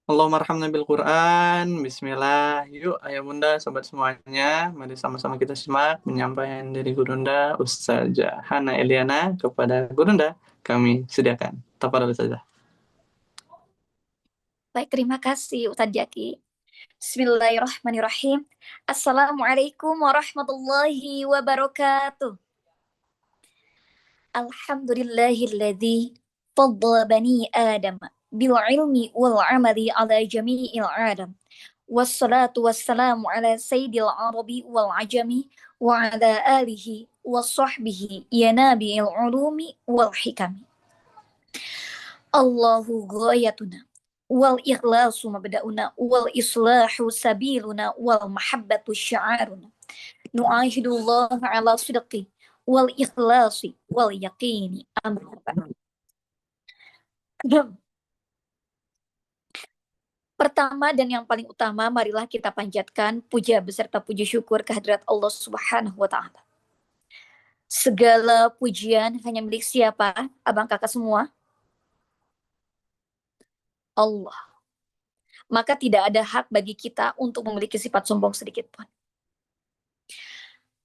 Allahumma arhamna bil Quran. Bismillah. Yuk, ayah bunda, sobat semuanya. Mari sama-sama kita simak penyampaian dari Gurunda Ustazah Hana Eliana kepada Gurunda. Kami sediakan. Tafadhol Ustazah. Baik, terima kasih Ustadz Jaki. Bismillahirrahmanirrahim. Assalamualaikum warahmatullahi wabarakatuh. Alhamdulillahilladzi faddala bani Adam bil ilmi wal amali ala jami'il adam. Wassalatu wassalamu ala sayyidil arabi wal ajami wa ala alihi wa sahbihi ya nabi'il ulumi wal hikami. Allahu ghayatuna wal ikhlasu mabda'una wal islahu sabiluna wal mahabbatu sya'aruna nu'ahidullah ala sidqi wal ikhlasi wal yaqini amin. Pertama dan yang paling utama, marilah kita panjatkan puja beserta puji syukur kehadirat Allah Subhanahu wa Ta'ala. Segala pujian hanya milik siapa, abang kakak semua? Allah. Maka tidak ada hak bagi kita untuk memiliki sifat sombong sedikit pun.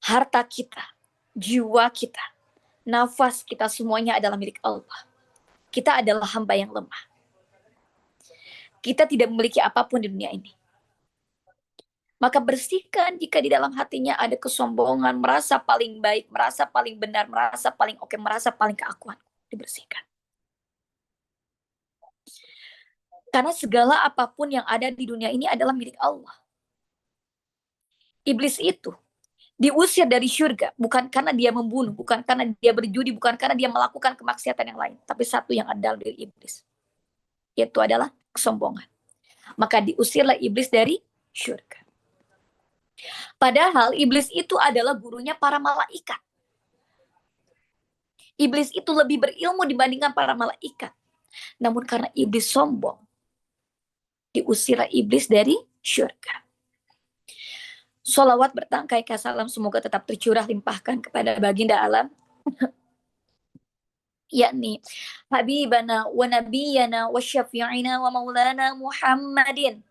Harta kita, jiwa kita, nafas kita semuanya adalah milik Allah. Kita adalah hamba yang lemah. Kita tidak memiliki apapun di dunia ini. Maka bersihkan jika di dalam hatinya ada kesombongan, merasa paling baik, merasa paling benar, merasa paling oke, merasa paling keakuan. Dibersihkan. Karena segala apapun yang ada di dunia ini adalah milik Allah. Iblis itu diusir dari surga bukan karena dia membunuh, bukan karena dia berjudi, bukan karena dia melakukan kemaksiatan yang lain. Tapi satu yang ada dari iblis, yaitu adalah kesombongan. Maka diusirlah iblis dari surga. Padahal iblis itu adalah gurunya para malaikat. Iblis itu lebih berilmu dibandingkan para malaikat. Namun karena iblis sombong, diusirlah iblis dari surga. Sholawat bertangkai kasalam semoga tetap tercurah limpahkan kepada baginda alam, yakni Habibana wa Nabiyana wa Syafi'ina wa Maulana Muhammadin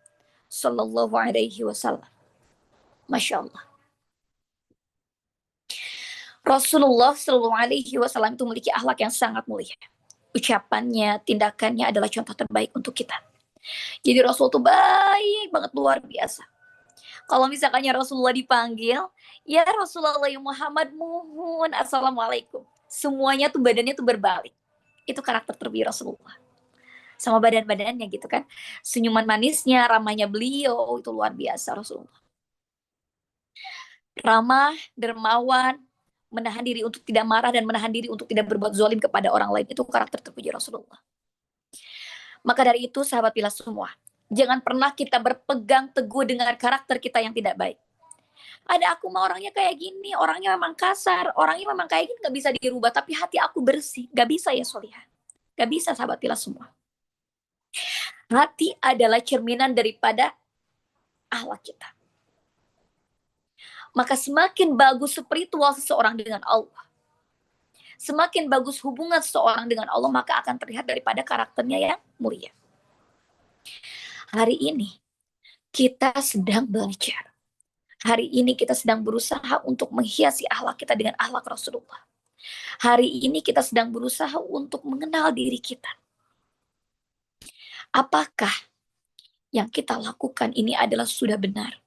Sallallahu alaihi wasallam. Masya Allah. Rasulullah Sallallahu alaihi wasallam itu memiliki akhlak yang sangat mulia. Ucapannya, tindakannya adalah contoh terbaik untuk kita. Jadi Rasul itu baik banget, luar biasa. Kalau misalkannya Rasulullah dipanggil, ya Rasulullah ya Muhammad muhun assalamualaikum. Semuanya tuh badannya tuh berbalik. Itu karakter terbaik Rasulullah. Sama badan-badannya gitu kan. Senyuman manisnya, ramahnya beliau, itu luar biasa Rasulullah. Ramah, dermawan, menahan diri untuk tidak marah dan menahan diri untuk tidak berbuat zalim kepada orang lain. Itu karakter terpuji Rasulullah. Maka dari itu sahabat pilih semua, jangan pernah kita berpegang teguh dengan karakter kita yang tidak baik. Ada aku mah orangnya kayak gini, orangnya memang kasar, orangnya memang kayak gini, gak bisa dirubah, tapi hati aku bersih. Gak bisa ya Solihah. Gak bisa sahabat pilih semua. Hati adalah cerminan daripada akhlak kita. Maka semakin bagus spiritual seseorang dengan Allah, semakin bagus hubungan seseorang dengan Allah, maka akan terlihat daripada karakternya yang mulia. Hari ini kita sedang belajar. Hari ini kita sedang berusaha untuk menghiasi akhlak kita dengan akhlak Rasulullah. Hari ini kita sedang berusaha untuk mengenal diri kita. Apakah yang kita lakukan ini adalah sudah benar?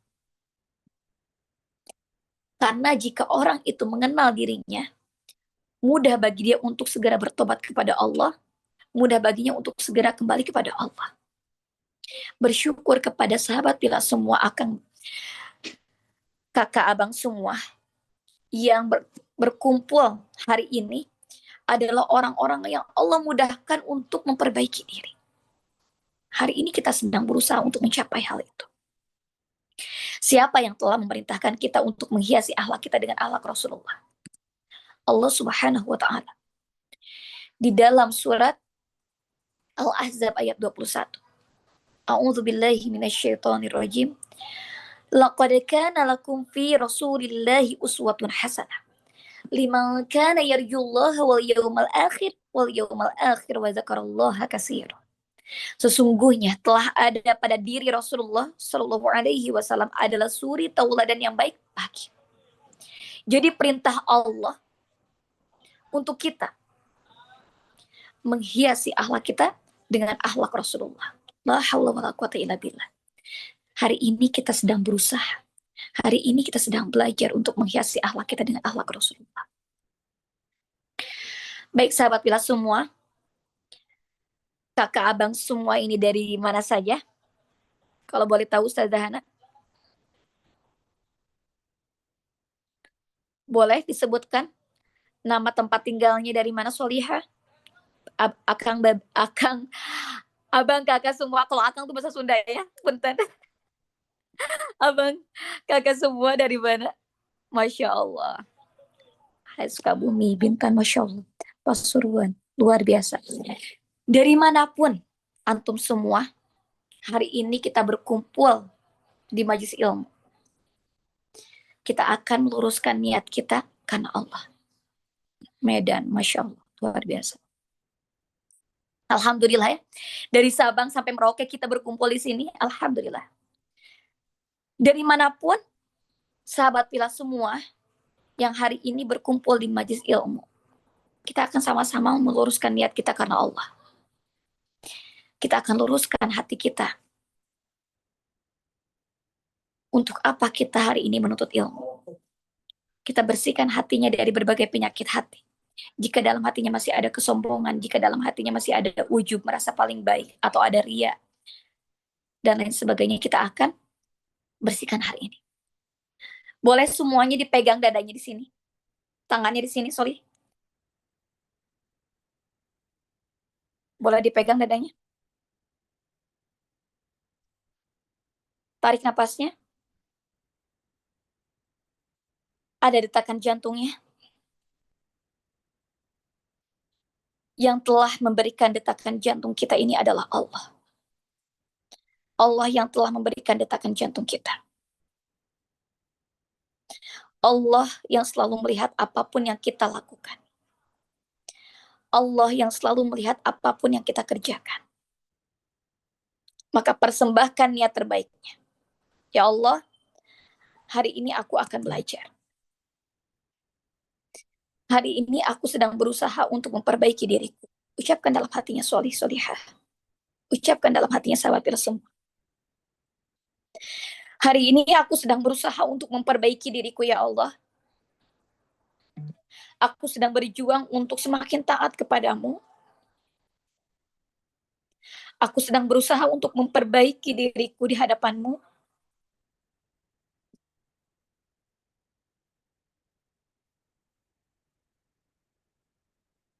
Karena jika orang itu mengenal dirinya, mudah bagi dia untuk segera bertobat kepada Allah, mudah baginya untuk segera kembali kepada Allah. Bersyukur kepada sahabat bila semua akan kakak abang semua yang berkumpul hari ini adalah orang-orang yang Allah mudahkan untuk memperbaiki diri. Hari ini kita sedang berusaha untuk mencapai hal itu. Siapa yang telah memerintahkan kita untuk menghiasi akhlak kita dengan akhlak Rasulullah? Allah Subhanahu wa Ta'ala. Di dalam surat Al-Ahzab ayat 21. A'udzu billahi minasyaitonir rajim. Laqad kana lakum fi Rasulillahi uswatun hasanah liman kana yarjullaha wal yawmal akhir wa dzakarallaha katsiran. Sesungguhnya telah ada pada diri Rasulullah Shallallahu Alaihi Wasallam adalah suri tauladan yang baik bagi. Jadi perintah Allah untuk kita menghiasi akhlak kita dengan akhlak Rasulullah. La haula wala quwata illa billah. Hari ini kita sedang berusaha. Hari ini kita sedang belajar untuk menghiasi akhlak kita dengan akhlak Rasulullah. Baik sahabat pilah semua, kakak abang semua ini dari mana saja? Kalau boleh tahu Ustazah Hana? Boleh disebutkan nama tempat tinggalnya dari mana Solihah? Akang, akang, abang kakak semua. Kalau akang tuh bahasa Sunda ya, punten. Abang kakak semua dari mana? Masya Allah. Hai Sukabumi, Bintan, Masya Allah. Pasuruan, luar biasa. Dari manapun, antum semua, hari ini kita berkumpul di majlis ilmu. Kita akan meluruskan niat kita karena Allah. Medan, Masya Allah, luar biasa. Alhamdulillah ya. Dari Sabang sampai Merauke kita berkumpul di sini. Alhamdulillah. Dari manapun, sahabat pilah semua yang hari ini berkumpul di majlis ilmu. Kita akan sama-sama meluruskan niat kita karena Allah. Kita akan luruskan hati kita. Untuk apa kita hari ini menuntut ilmu? Kita bersihkan hatinya dari berbagai penyakit hati. Jika dalam hatinya masih ada kesombongan, jika dalam hatinya masih ada ujub, merasa paling baik, atau ada ria, dan lain sebagainya, kita akan bersihkan hari ini. Boleh semuanya dipegang dadanya di sini. Tangannya di sini, sorry. Boleh dipegang dadanya. Tarik napasnya. Ada detakan jantungnya. Yang telah memberikan detakan jantung kita ini adalah Allah. Allah yang telah memberikan detakan jantung kita. Allah yang selalu melihat apapun yang kita lakukan. Allah yang selalu melihat apapun yang kita kerjakan. Maka persembahkan niat terbaiknya. Ya Allah, hari ini aku akan belajar. Hari ini aku sedang berusaha untuk memperbaiki diriku. Ucapkan dalam hatinya solih solihah. Ucapkan dalam hatinya sahabat semua. Hari ini aku sedang berusaha untuk memperbaiki diriku ya Allah. Aku sedang berjuang untuk semakin taat kepadamu. Aku sedang berusaha untuk memperbaiki diriku di hadapanmu.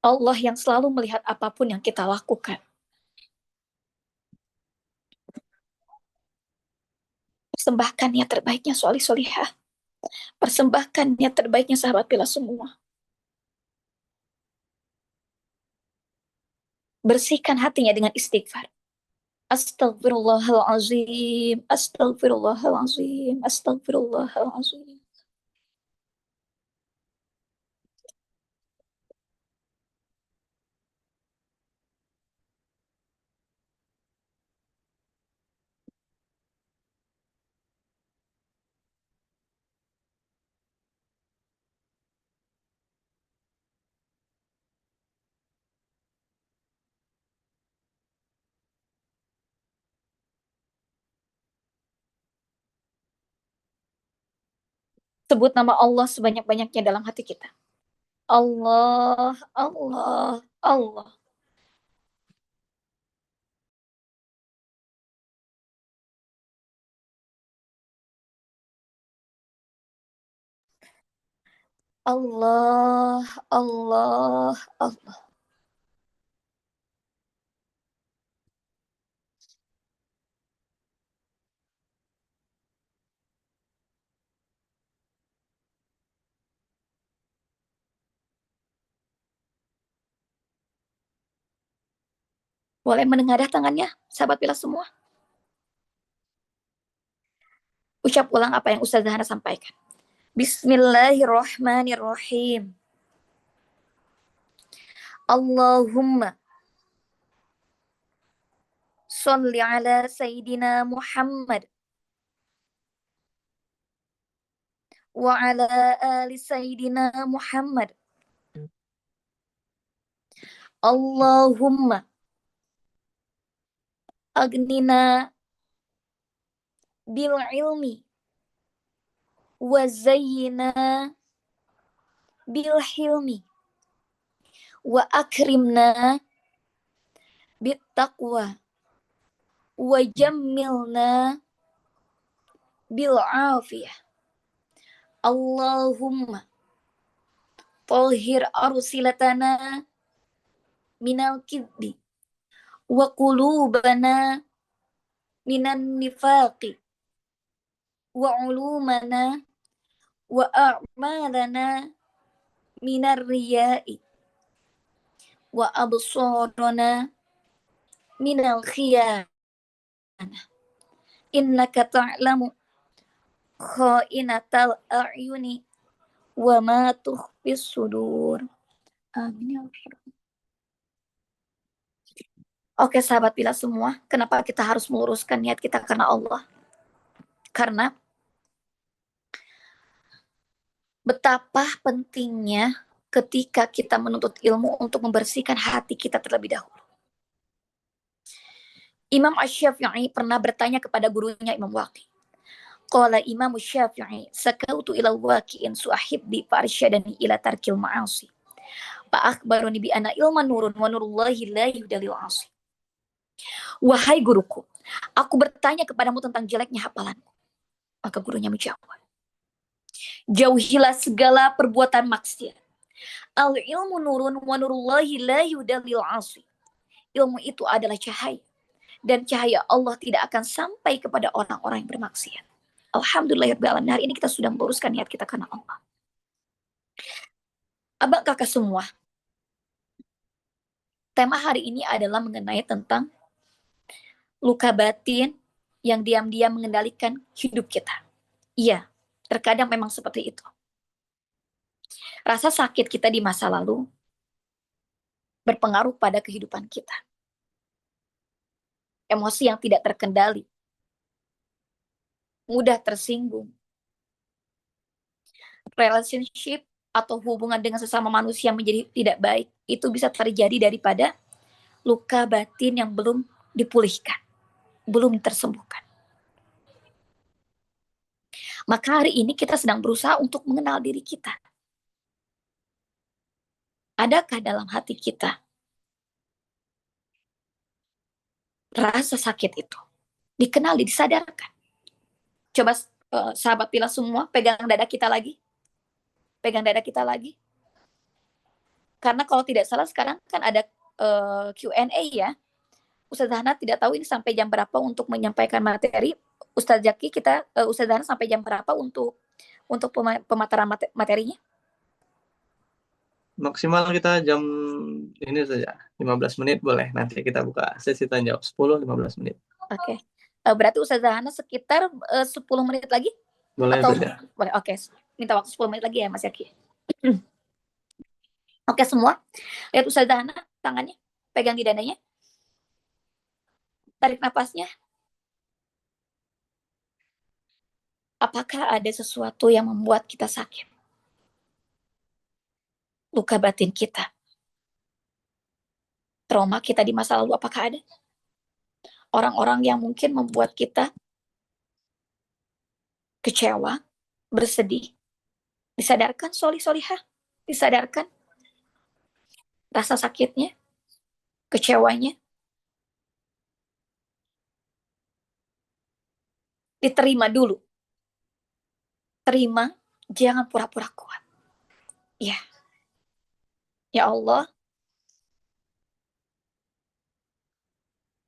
Allah yang selalu melihat apapun yang kita lakukan. Persembahkan niat terbaiknya solih solihah. Persembahkan niat terbaiknya sahabat pilah semua. Bersihkan hatinya dengan istighfar. Astagfirullahalazim, astagfirullahalazim, astagfirullahalazim. Sebut nama Allah sebanyak-banyaknya dalam hati kita. Allah, Allah, Allah. Allah, Allah, Allah. Boleh menengadah tangannya, sahabat pilah semua. Ucap ulang apa yang Ustazah Hana sampaikan. Bismillahirrahmanirrahim. Allahumma Sholli ala Sayyidina Muhammad wa ala ali Sayyidina Muhammad. Allahumma agnina bil ilmi wa zayyina bil hilmi wa akrimna bit taqwa wa jammilna bil afiyah. Allahumma tahhir arsilatana minal kidbi wa qulubana minan nifaqi wa ulumana wa a'malana minar riya'i wa absarana minal khiyana. Innaka ta'lamu kha'inatal a'yuni wa ma tukhfis sudur. Amin ya Allah. Oke sahabat bila semua, kenapa kita harus meluruskan niat kita karena Allah? Karena betapa pentingnya ketika kita menuntut ilmu untuk membersihkan hati kita terlebih dahulu. Imam Asy-Syafi'i pernah bertanya kepada gurunya Imam Waqi. Qala Imam Asy-Syafi'i, sakautu ilal waqi'in suahibbi farsyadani ila tarkil ma'asi. Fa akhbaruni bi anna ilman nurun wa nurullahi la yuhdalil 'asi. Wahai guruku, aku bertanya kepadamu tentang jeleknya hafalanmu. Maka gurunya menjawab, jauhilah segala perbuatan maksiat. Al ilmu nurun wa nurullahi la yuhdalil 'asi. Ilmu itu adalah cahaya, dan cahaya Allah tidak akan sampai kepada orang-orang yang bermaksiat. Alhamdulillahirrahmanirrahim. Hari ini kita sudah meluruskan niat kita karena Allah. Abang kakak semua, tema hari ini adalah mengenai tentang luka batin yang diam-diam mengendalikan hidup kita. Iya, terkadang memang seperti itu. Rasa sakit kita di masa lalu berpengaruh pada kehidupan kita. Emosi yang tidak terkendali, mudah tersinggung, relationship atau hubungan dengan sesama manusia menjadi tidak baik, itu bisa terjadi daripada luka batin yang belum dipulihkan, belum tersembuhkan. Maka hari ini kita sedang berusaha untuk mengenal diri kita. Adakah dalam hati kita rasa sakit itu? Dikenali, disadarkan. Coba sahabat pilih semua, pegang dada kita lagi. Pegang dada kita lagi. Karena kalau tidak salah sekarang kan ada Q&A ya. Ustaz Hana tidak tahu ini sampai jam berapa untuk menyampaikan materi. Ustaz Zaki Ustaz Hana sampai jam berapa untuk pemaparan materinya? Maksimal kita jam ini saja, 15 menit boleh. Nanti kita buka sesi tanya jawab 10-15 menit. Oke. Berarti Ustaz Hana sekitar 10 menit lagi? Boleh atau saja. Boleh, oke. Minta waktu 10 menit lagi ya Mas Zaki. Oke semua, lihat Ustaz Hana tangannya, pegang di dadanya. Tarik napasnya. Apakah ada sesuatu yang membuat kita sakit? Luka batin kita. Trauma kita di masa lalu, apakah ada? Orang-orang yang mungkin membuat kita kecewa, bersedih, disadarkan solihah, disadarkan rasa sakitnya, kecewanya, diterima dulu. Terima, jangan pura-pura kuat. Ya. Ya Allah,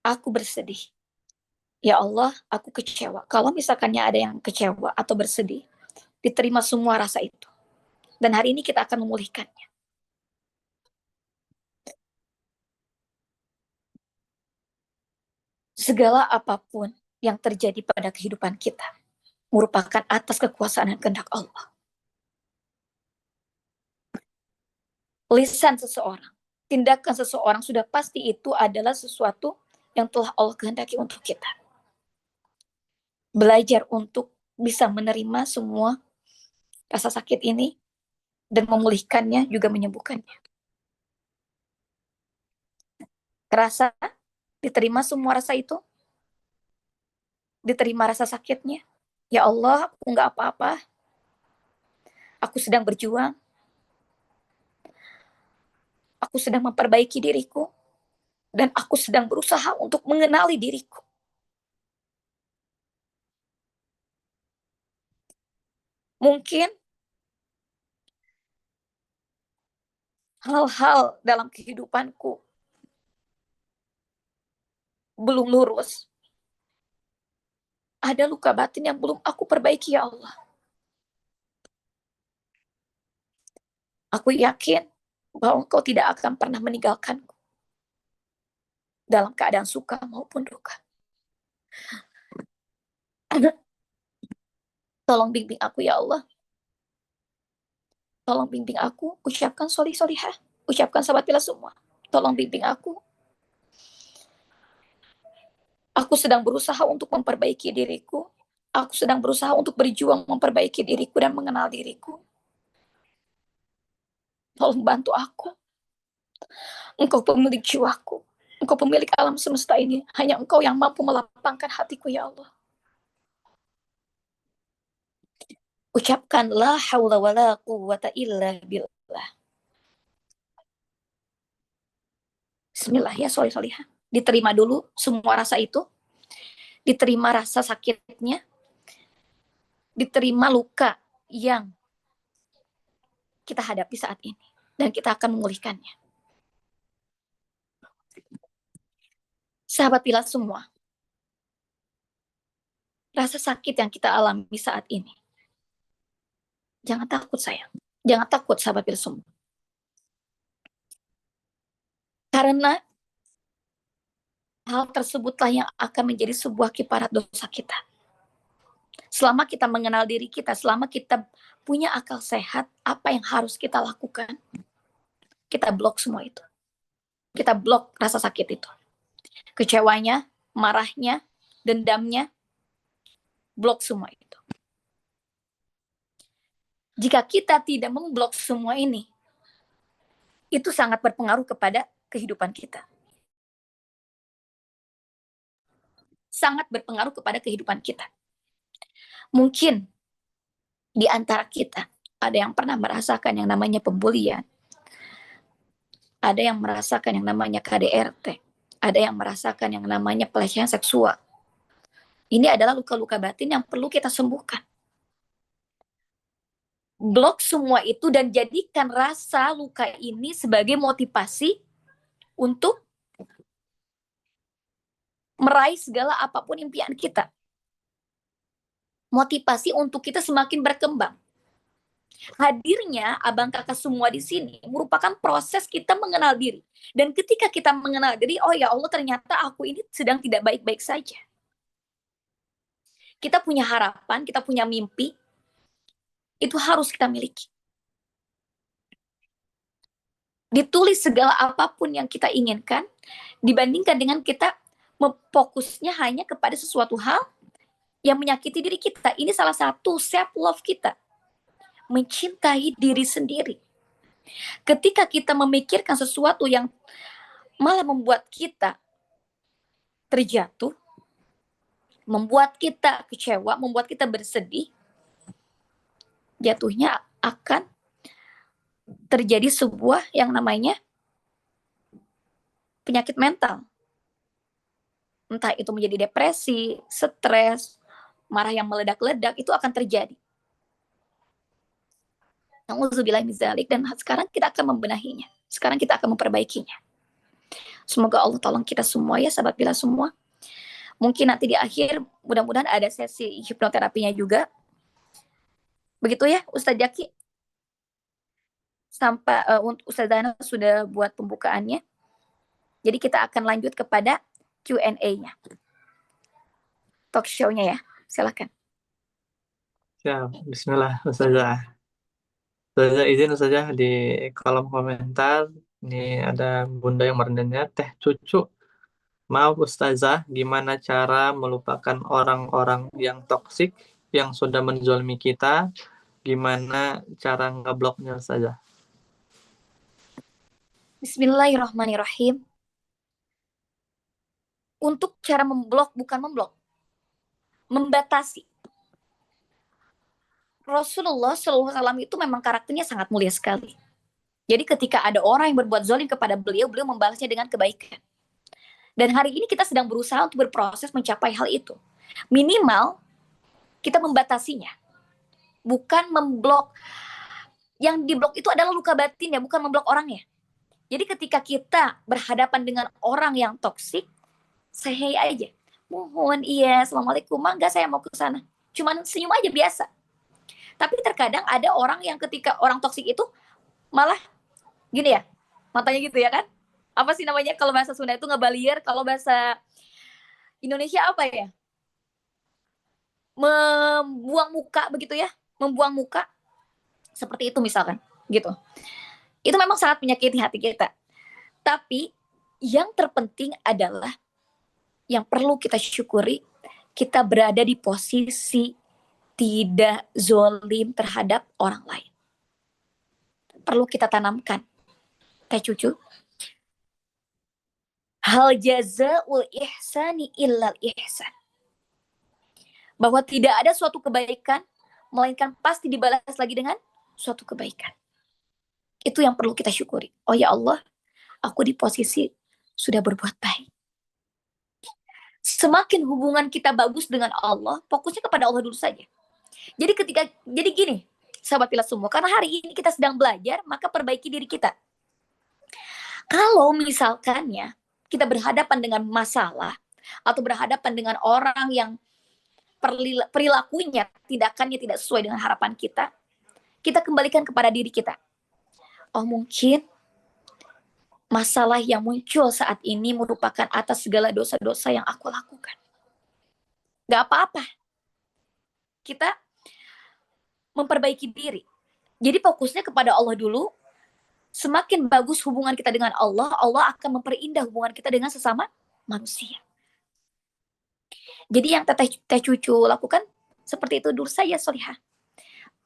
aku bersedih. Ya Allah, aku kecewa. Kalau misalkannya ada yang kecewa atau bersedih, diterima semua rasa itu. Dan hari ini kita akan memulihkannya. Segala apapun yang terjadi pada kehidupan kita merupakan atas kekuasaan dan kehendak Allah. Lisan seseorang, tindakan seseorang sudah pasti itu adalah sesuatu yang telah Allah kehendaki untuk kita. Belajar untuk bisa menerima semua rasa sakit ini dan memulihkannya juga menyembuhkannya. Kerasa, diterima semua rasa itu, diterima rasa sakitnya. Ya Allah, aku nggak apa-apa. Aku sedang berjuang. Aku sedang memperbaiki diriku. Dan aku sedang berusaha untuk mengenali diriku. Mungkin hal-hal dalam kehidupanku belum lurus. Ada luka batin yang belum aku perbaiki, ya Allah. Aku yakin bahwa Engkau tidak akan pernah meninggalkanku dalam keadaan suka maupun duka. Tolong bimbing aku, ya Allah. Tolong bimbing aku, ucapkan solihah, ucapkan sahabat bila semua. Tolong bimbing aku. Aku sedang berusaha untuk memperbaiki diriku. Aku sedang berusaha untuk berjuang memperbaiki diriku dan mengenal diriku. Tolong bantu aku. Engkau pemilik jiwaku. Engkau pemilik alam semesta ini. Hanya Engkau yang mampu melapangkan hatiku, ya Allah. Ucapkan la haula wa la quwata illa billah. Bismillah ya, solihah. Diterima dulu semua rasa itu. Diterima rasa sakitnya. Diterima luka yang kita hadapi saat ini. Dan kita akan memulihkannya. Sahabat pilar semua. Rasa sakit yang kita alami saat ini. Jangan takut, sayang. Jangan takut, sahabat pilar semua. Karena hal tersebutlah yang akan menjadi sebuah kiparat dosa kita. Selama kita mengenal diri kita, selama kita punya akal sehat, apa yang harus kita lakukan? Kita blok semua itu. Kita blok rasa sakit itu. Kecewanya, marahnya, dendamnya, blok semua itu. Jika kita tidak memblok semua ini, itu sangat berpengaruh kepada kehidupan kita. Sangat berpengaruh kepada kehidupan kita. Mungkin di antara kita ada yang pernah merasakan yang namanya pembulian, ada yang merasakan yang namanya KDRT, ada yang merasakan yang namanya pelecehan seksual. Ini adalah luka-luka batin yang perlu kita sembuhkan. Blok semua itu dan jadikan rasa luka ini sebagai motivasi untuk meraih segala apapun impian kita. Motivasi untuk kita semakin berkembang. Hadirnya abang kakak semua di sini merupakan proses kita mengenal diri. Dan ketika kita mengenal diri, oh ya Allah, ternyata aku ini sedang tidak baik-baik saja. Kita punya harapan, kita punya mimpi, itu harus kita miliki. Ditulis segala apapun yang kita inginkan, dibandingkan dengan kita fokusnya hanya kepada sesuatu hal yang menyakiti diri kita. Ini salah satu self-love kita. Mencintai diri sendiri. Ketika kita memikirkan sesuatu yang malah membuat kita terjatuh, membuat kita kecewa, membuat kita bersedih, jatuhnya akan terjadi sebuah yang namanya penyakit mental. Entah itu menjadi depresi, stres, marah yang meledak-ledak, itu akan terjadi. Nauzubillah min dzalik, dan sekarang kita akan membenahinya. Sekarang kita akan memperbaikinya. Semoga Allah tolong kita semua ya, sahabat bila semua. Mungkin nanti di akhir, mudah-mudahan ada sesi hipnoterapinya juga. Begitu ya, Ustadz Jaki? Sampai Ustadz Dana sudah buat pembukaannya. Jadi kita akan lanjut kepada Q&A-nya. Talk show-nya ya. Silakan. Siap. Bismillah, Ustazah. Ustazah izin Ustazah di kolom komentar. Ini ada Bunda yang merendahnya Teh Cucu. Maaf Ustazah, gimana cara melupakan orang-orang yang toksik yang sudah menzolimi kita? Gimana cara ngebloknya Ustazah? Bismillahirrahmanirrahim. Untuk cara memblok, bukan memblok, membatasi. Rasulullah SAW itu memang karakternya sangat mulia sekali. Jadi ketika ada orang yang berbuat zalim kepada beliau, beliau membalasnya dengan kebaikan. Dan hari ini kita sedang berusaha untuk berproses mencapai hal itu. Minimal kita membatasinya, bukan memblok. Yang diblok itu adalah luka batin ya, bukan memblok orangnya. Jadi ketika kita berhadapan dengan orang yang toksik, say aja. Mohon iya, assalamualaikum, mangga saya mau ke sana. Cuman senyum aja biasa. Tapi terkadang ada orang yang ketika orang toksik itu malah gini ya, matanya gitu ya kan? Apa sih namanya kalau bahasa Sunda itu ngebalier, kalau bahasa Indonesia apa ya? Membuang muka begitu ya, membuang muka seperti itu misalkan, gitu. Itu memang sangat menyakiti hati kita. Tapi yang terpenting adalah yang perlu kita syukuri, kita berada di posisi tidak zolim terhadap orang lain. Perlu kita tanamkan, teh cucu. Hal jazaul ihsani illal ihsan. Bahwa tidak ada suatu kebaikan, melainkan pasti dibalas lagi dengan suatu kebaikan. Itu yang perlu kita syukuri. Oh ya Allah, aku di posisi sudah berbuat baik. Semakin hubungan kita bagus dengan Allah, fokusnya kepada Allah dulu saja. Jadi gini, sahabat pilat semua, karena hari ini kita sedang belajar, maka perbaiki diri kita. Kalau misalkannya kita berhadapan dengan masalah atau berhadapan dengan orang yang perilakunya, tindakannya tidak sesuai dengan harapan kita, kita kembalikan kepada diri kita. Oh mungkin masalah yang muncul saat ini merupakan atas segala dosa-dosa yang aku lakukan. Gak apa-apa. Kita memperbaiki diri. Jadi fokusnya kepada Allah dulu. Semakin bagus hubungan kita dengan Allah, Allah akan memperindah hubungan kita dengan sesama manusia. Jadi yang teh cucu lakukan seperti itu dulu saja, solihah.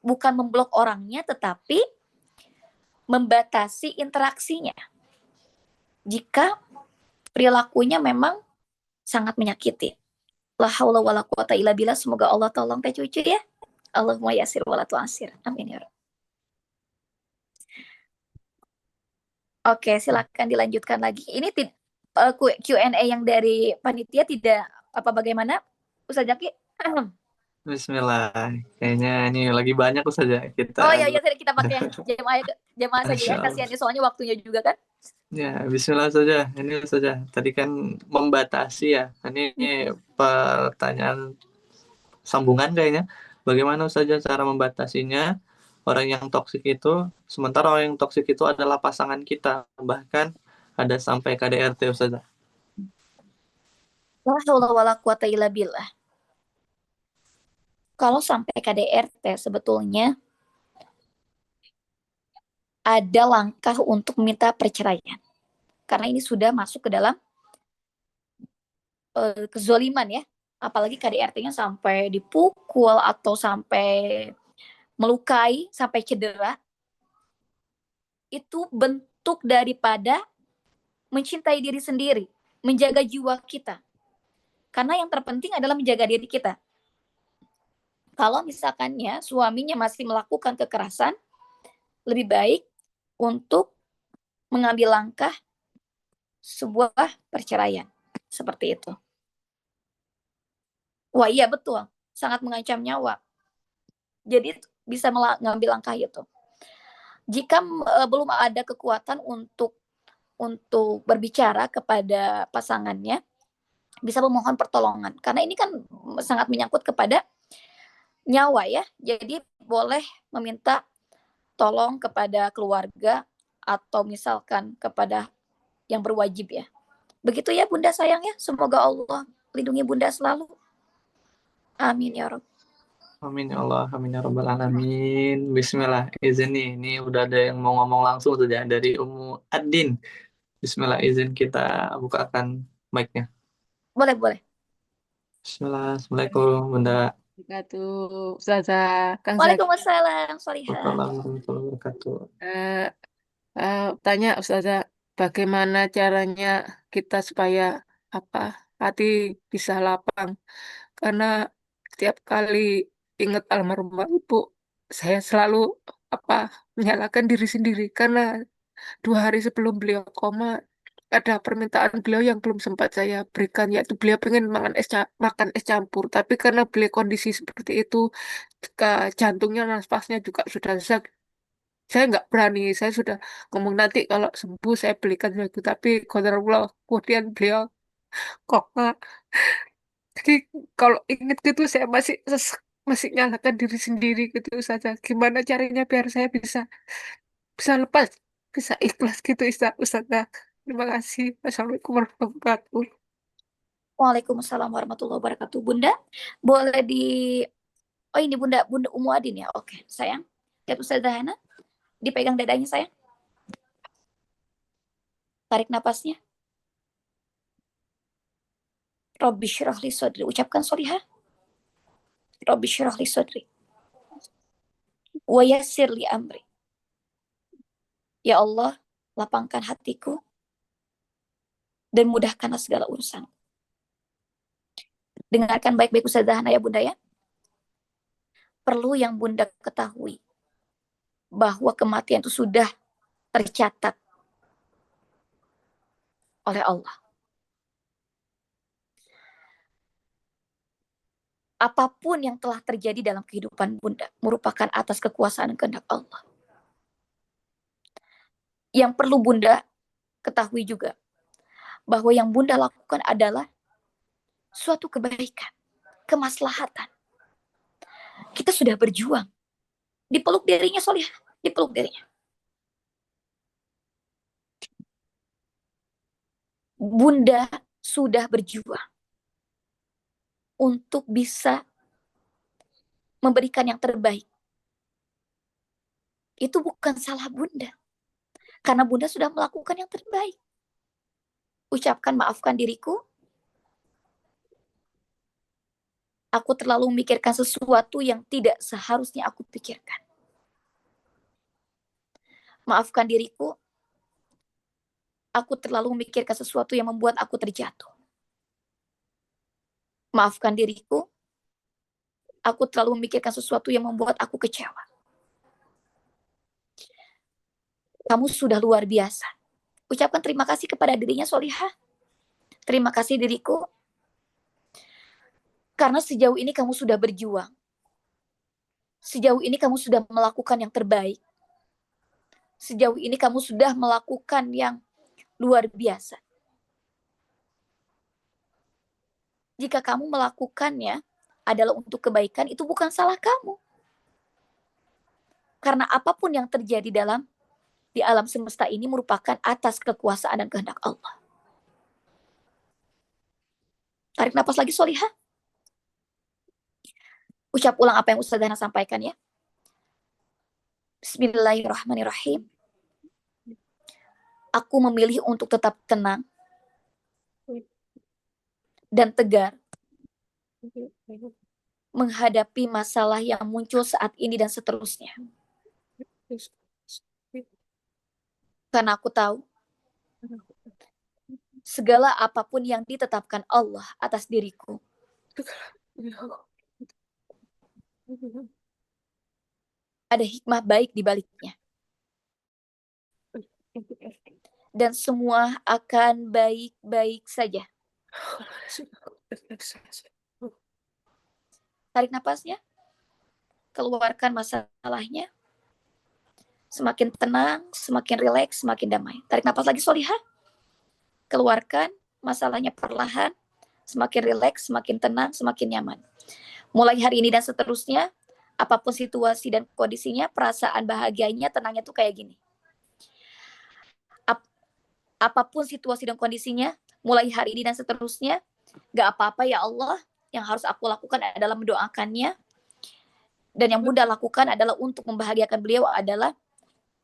Bukan memblok orangnya, tetapi membatasi interaksinya. Jika perilakunya memang sangat menyakiti. La haula wala quwata illa billah. Semoga Allah tolong teh cucu ya. Allahumma yasir wala tu'asir. Amin ya Rabb. Oke, silakan dilanjutkan lagi. Ini Q&A yang dari panitia tidak apa bagaimana? Ustaz Jaki? Bismillah. Kayaknya ini lagi banyak Ustazah kita. Oh ya, kita pakai yang jamaah saja ya. Masya Allah. Kasihan ya, soalnya waktunya juga kan. Ya, Bismillah saja. Ini saja. Tadi kan membatasi ya. Ini pertanyaan sambungan kayaknya. Bagaimana saja cara membatasinya orang yang toksik itu, sementara orang yang toksik itu adalah pasangan kita, bahkan ada sampai KDRT Ustazah. La haula wala quwata illa billah. Kalau sampai KDRT sebetulnya ada langkah untuk meminta perceraian. Karena ini sudah masuk ke dalam kezoliman ya. Apalagi KDRT-nya sampai dipukul atau sampai melukai, sampai cedera. Itu bentuk daripada mencintai diri sendiri, menjaga jiwa kita. Karena yang terpenting adalah menjaga diri kita. Kalau misalkannya suaminya masih melakukan kekerasan, lebih baik untuk mengambil langkah sebuah perceraian. Seperti itu. Wah iya betul, sangat mengancam nyawa. Jadi bisa mengambil langkah itu. Jika belum ada kekuatan untuk berbicara kepada pasangannya, bisa memohon pertolongan. Karena ini kan sangat menyangkut kepada nyawa ya. Jadi boleh meminta tolong kepada keluarga atau misalkan kepada yang berwajib ya. Begitu ya Bunda sayang ya. Semoga Allah lindungi Bunda selalu. Amin ya Rabb. Amin ya Allah, amin ya Rabbal Alamin. Bismillah, izin nih, ini udah ada yang mau ngomong langsung saja dari Ummu Adin. Bismillah, izin kita bukakan mic-nya. Boleh, boleh. Bismillah. Assalamualaikum, Bunda. Wabarakatuh, Ustazah, Kang Zaki. Waalaikumsalam, Solihah. Assalamualaikum warahmatullahi wabarakatuh. Eh, Tanya Ustazah, bagaimana caranya kita supaya apa hati bisa lapang? Karena setiap kali ingat almarhumah ibu, saya selalu apa menyalahkan diri sendiri karena 2 hari sebelum beliau koma ada permintaan beliau yang belum sempat saya berikan, yaitu beliau pengen makan es campur, tapi karena beliau kondisi seperti itu, ke jantungnya, nafasnya juga sudah sesak, saya nggak berani. Saya sudah ngomong nanti kalau sembuh saya belikan itu, tapi qadarullah kemudian beliau koma. Jadi kalau ingat gitu saya masih nyalakan diri sendiri gitu saja. Gimana caranya biar saya bisa bisa lepas, bisa ikhlas gitu Ustazah. Terima kasih. Wassalamualaikum warahmatullahi wabarakatuh. Waalaikumsalam warahmatullahi wabarakatuh. Bunda, boleh di... Oh ini Bunda Umu Adin ya? Oke, sayang. Lihat Ustazah Hana, dipegang dadanya sayang. Tarik napasnya. Robbi syrah li sodri. Ucapkan Solihah. Robbi syrah li sodri. Wa yassir li amri. Ya Allah, lapangkan hatiku dan mudahkanlah segala urusan. Dengarkan baik-baik Ustazah Hana ya Bunda ya. Perlu yang Bunda ketahui bahwa kematian itu sudah tercatat oleh Allah. Apapun yang telah terjadi dalam kehidupan Bunda merupakan atas kekuasaan dan kehendak Allah. Yang perlu Bunda ketahui juga bahwa yang Bunda lakukan adalah suatu kebaikan, kemaslahatan. Kita sudah berjuang. Dipeluk dirinya Solihah, dipeluk dirinya. Bunda sudah berjuang untuk bisa memberikan yang terbaik. Itu bukan salah Bunda. Karena Bunda sudah melakukan yang terbaik. Ucapkan maafkan diriku. Aku terlalu memikirkan sesuatu yang tidak seharusnya aku pikirkan. Maafkan diriku. Aku terlalu memikirkan sesuatu yang membuat aku terjatuh. Maafkan diriku. Aku terlalu memikirkan sesuatu yang membuat aku kecewa. Kamu sudah luar biasa. Ucapkan terima kasih kepada dirinya Solihah. Terima kasih diriku. Karena sejauh ini kamu sudah berjuang. Sejauh ini kamu sudah melakukan yang terbaik. Sejauh ini kamu sudah melakukan yang luar biasa. Jika kamu melakukannya adalah untuk kebaikan, itu bukan salah kamu. Karena apapun yang terjadi di alam semesta ini merupakan atas kekuasaan dan kehendak Allah. Tarik napas lagi Solihah. Ucap ulang apa yang Ustazah Hana sampaikan ya. Bismillahirrahmanirrahim. Aku memilih untuk tetap tenang dan tegar menghadapi masalah yang muncul saat ini dan seterusnya. Karena aku tahu segala apapun yang ditetapkan Allah atas diriku ada hikmah baik di baliknya. Dan semua akan baik-baik saja. Tarik napasnya. Keluarkan masalahnya. Semakin tenang, semakin rileks, semakin damai. Tarik napas lagi Solihah. Keluarkan masalahnya perlahan. Semakin rileks, semakin tenang, semakin nyaman. Mulai hari ini dan seterusnya, apapun situasi dan kondisinya, perasaan bahagianya, tenangnya tuh kayak gini. Apapun situasi dan kondisinya, mulai hari ini dan seterusnya, gak apa-apa ya Allah, yang harus aku lakukan adalah mendoakannya, dan yang Bunda lakukan adalah untuk membahagiakan beliau adalah,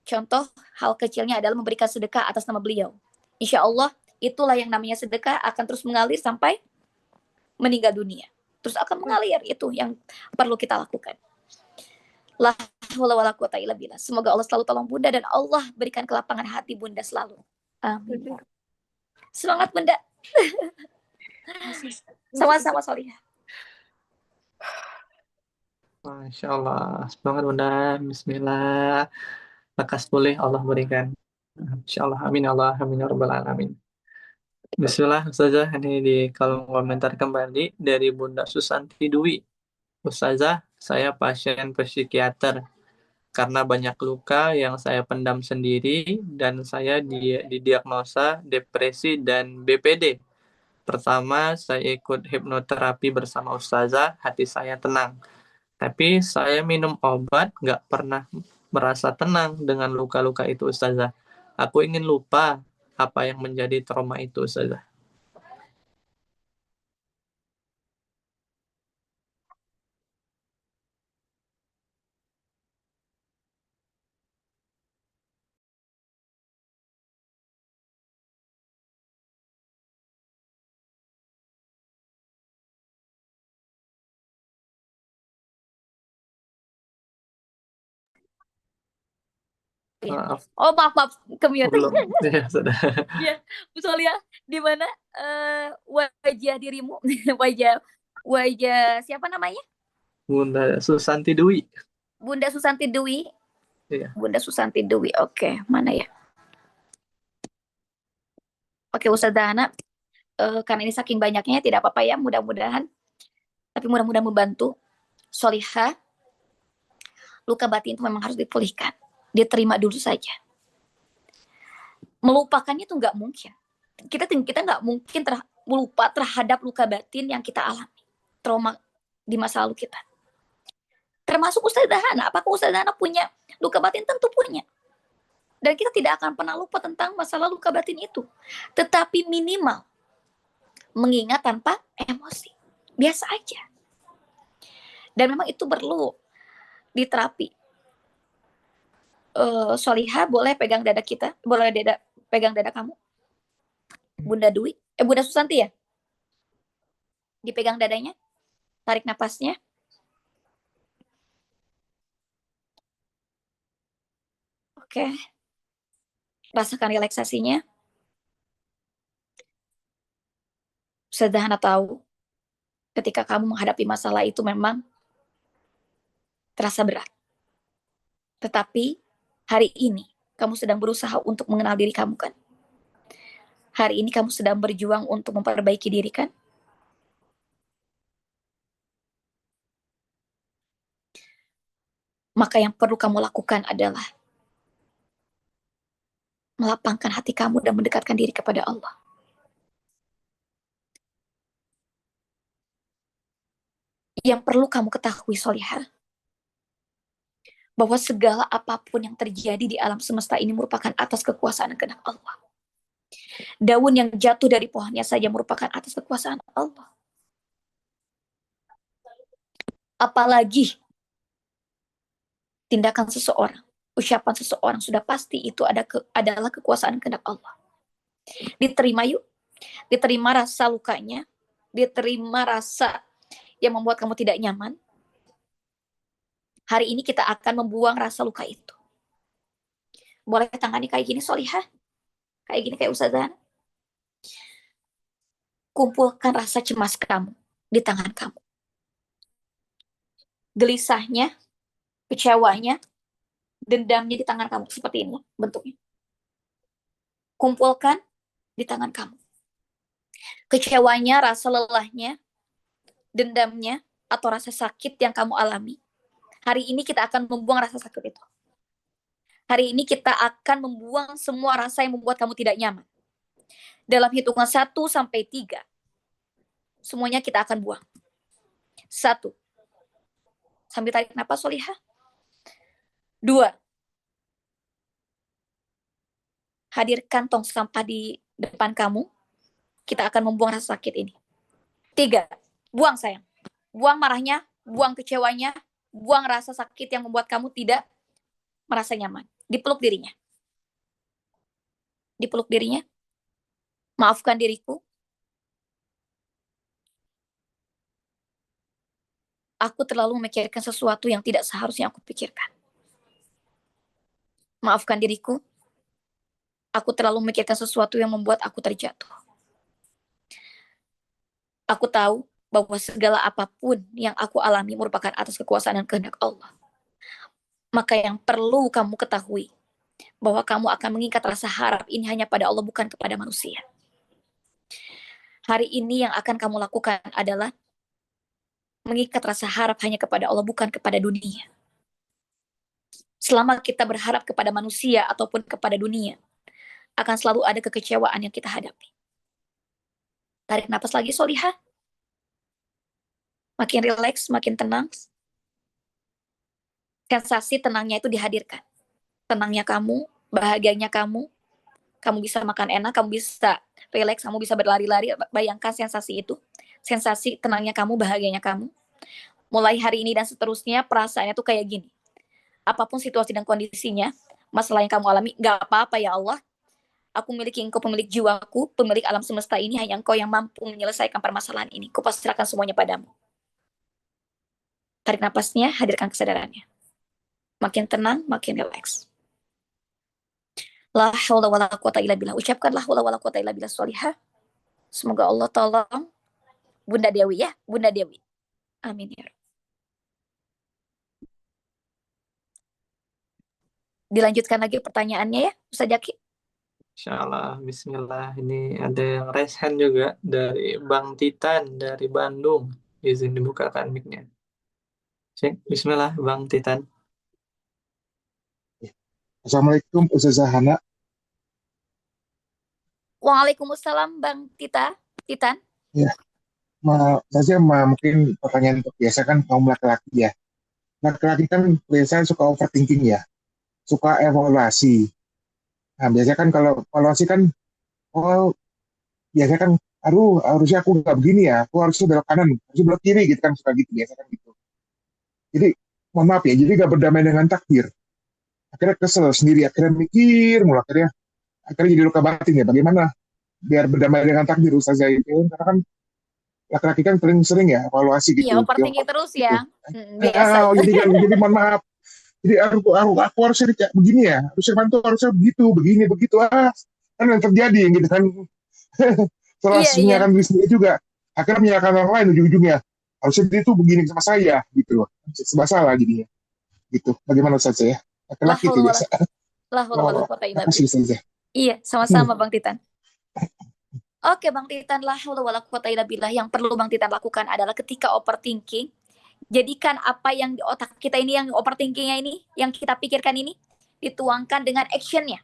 contoh hal kecilnya adalah memberikan sedekah atas nama beliau. Insya Allah, itulah yang namanya sedekah akan terus mengalir sampai meninggal dunia. Terus akan mengalir, itu yang perlu kita lakukan. La haula wala quwata illa billah. Semoga Allah selalu tolong Bunda dan Allah berikan kelapangan hati Bunda selalu. Amin. Semangat Bunda. Sama-sama Solihah. Masya Allah. Semangat Bunda. Bismillah. Lekas pulih Allah berikan. Insya Allah. Amin ya Allah. Amin ya Rabbal Alamin. Bismillah Ustazah. Ini di kolom komentar kembali dari Bunda Susanti Dwi. Ustazah, saya pasien psikiater. Karena banyak luka yang saya pendam sendiri dan saya didiagnosa depresi dan BPD. Pertama, saya ikut hipnoterapi bersama Ustazah, hati saya tenang. Tapi saya minum obat, nggak pernah merasa tenang dengan luka-luka itu, Ustazah. Aku ingin lupa apa yang menjadi trauma itu, Ustazah. Maaf, Oh maaf ke mute. belum. Ya, sudah. Ya, Bu Solia, di mana wajah dirimu, wajah siapa namanya? Bunda Susanti Dwi. Bunda Susanti Dwi. Iya. Bunda Susanti Dwi. Oke, mana ya? Oke, Ustazah Hana, karena ini saking banyaknya tidak apa-apa ya, mudah-mudahan. Tapi mudah-mudahan membantu. Solihah, luka batin itu memang harus dipulihkan. Diterima dulu saja. Melupakannya itu nggak mungkin. Kita nggak mungkin lupa terhadap luka batin yang kita alami, trauma di masa lalu kita. Termasuk Ustazah Hana. Apakah Ustazah Hana punya luka batin? Tentu punya. Dan kita tidak akan pernah lupa tentang masa lalu luka batin itu. Tetapi minimal mengingat tanpa emosi. Biasa aja. Dan memang itu perlu diterapi. Solihah, boleh pegang dada kita? Boleh pegang dada kamu? Bunda Dwi, Bunda Susanti ya? Dipegang dadanya, tarik napasnya. Oke. Rasakan relaksasinya. Sederhana tahu, ketika kamu menghadapi masalah itu memang terasa berat. Tetapi hari ini kamu sedang berusaha untuk mengenal diri kamu kan? Hari ini kamu sedang berjuang untuk memperbaiki diri kan? Maka yang perlu kamu lakukan adalah melapangkan hati kamu dan mendekatkan diri kepada Allah. Yang perlu kamu ketahui, Solihah, bahwa segala apapun yang terjadi di alam semesta ini merupakan atas kekuasaan dan kehendak Allah. Daun yang jatuh dari pohonnya saja merupakan atas kekuasaan Allah. Apalagi tindakan seseorang, ucapan seseorang, sudah pasti itu adalah kekuasaan dan kehendak Allah. Diterima yuk. Diterima rasa lukanya, diterima rasa yang membuat kamu tidak nyaman. Hari ini kita akan membuang rasa luka itu. Boleh tangani kayak gini, Solihah? Kayak gini, kayak Ustazah. Kumpulkan rasa cemas kamu di tangan kamu. Gelisahnya, kecewanya, dendamnya di tangan kamu. Seperti ini bentuknya. Kumpulkan di tangan kamu. Kecewanya, rasa lelahnya, dendamnya, atau rasa sakit yang kamu alami. Hari ini kita akan membuang rasa sakit itu. Hari ini kita akan membuang semua rasa yang membuat kamu tidak nyaman. Dalam hitungan 1 sampai 3. Semuanya kita akan buang. 1. Sambil tarik napas, Solihah. 2. Hadirkan tong sampah di depan kamu. Kita akan membuang rasa sakit ini. 3. Buang sayang. Buang marahnya, buang kecewanya, buang rasa sakit yang membuat kamu tidak merasa nyaman. Dipeluk dirinya. Dipeluk dirinya. Maafkan diriku. Aku terlalu memikirkan sesuatu yang tidak seharusnya aku pikirkan. Maafkan diriku. Aku terlalu memikirkan sesuatu yang membuat aku terjatuh. Aku tahu bahwa segala apapun yang aku alami merupakan atas kekuasaan dan kehendak Allah. Maka yang perlu kamu ketahui, bahwa kamu akan mengikat rasa harap ini hanya pada Allah, bukan kepada manusia. Hari ini yang akan kamu lakukan adalah mengikat rasa harap hanya kepada Allah, bukan kepada dunia. Selama kita berharap kepada manusia ataupun kepada dunia, akan selalu ada kekecewaan yang kita hadapi. Tarik napas lagi, Solihah. Makin rileks, makin tenang. Sensasi tenangnya itu dihadirkan. Tenangnya kamu, bahagianya kamu bisa makan enak, kamu bisa rileks, kamu bisa berlari-lari. Bayangkan sensasi itu. Sensasi tenangnya kamu, bahagianya kamu. Mulai hari ini dan seterusnya, perasaannya tuh kayak gini. Apapun situasi dan kondisinya, masalah yang kamu alami, gak apa-apa ya Allah. Aku miliki Engkau, pemilik jiwaku, pemilik alam semesta ini, hanya Engkau yang mampu menyelesaikan permasalahan ini. Kupasrahkan semuanya padamu. Tarik napasnya, hadirkan kesadarannya. Makin tenang, makin rileks. La haula wala quwata illa billah. Ucapkan la haula wala quwata illa billah, Solihah. Semoga Allah tolong Bunda Dewi ya, Bunda Dewi. Amin ya. Dilanjutkan lagi pertanyaannya ya, Ustaz Jaki. Insyaallah, bismillah. Ini ada yang raise hand juga dari Bang Titan dari Bandung. Izin dibukakan mic-nya. Cek, bismillah Bang Titan. Assalamualaikum Ustazah Hana. Waalaikumsalam Bang Titan. Ya, mungkin pertanyaan untuk biasa kan kaum laki-laki ya. Laki-laki kan biasanya suka overthinking ya, suka evaluasi. Nah, biasanya kan kalau evaluasi kan, oh biasanya kan, aduh harusnya aku nggak begini ya, aku harusnya belok kanan, harusnya belok kiri gitu kan, suka gitu biasa kan gitu. Jadi mohon maaf ya, jadi nggak berdamai dengan takdir. Akhirnya kesel sendiri, akhirnya mikir, mulu akhirnya jadi luka batin ya. Bagaimana biar berdamai dengan takdir Ustazah itu? Karena kan laki-laki kan paling sering ya evaluasi Iya, gitu. overthinking terus Gitu. ya. Biasa. Jadi mohon maaf. Jadi aku harusnya kayak begini ya. Harusnya mantu harusnya begitu, begini, begitu. Kan yang terjadi gitu kan. Setelah Iya, iya. menyalahkan diri sendiri juga. Akhirnya menyalahkan orang lain ujung-ujungnya. Harusnya dia tuh begini sama saya gitu loh. Serba salah jadinya. Gitu. Bagaimana saja ya? La Laki-laki itu haula biasa. wala quwata illa Makasih billah. saja. Iya, sama-sama Bang Titan. Oke Bang Titan, la haula wala quwata illa billah. Yang perlu Bang Titan lakukan adalah ketika overthinking, jadikan apa yang di otak kita ini, yang overthinkingnya ini, yang kita pikirkan ini, dituangkan dengan actionnya.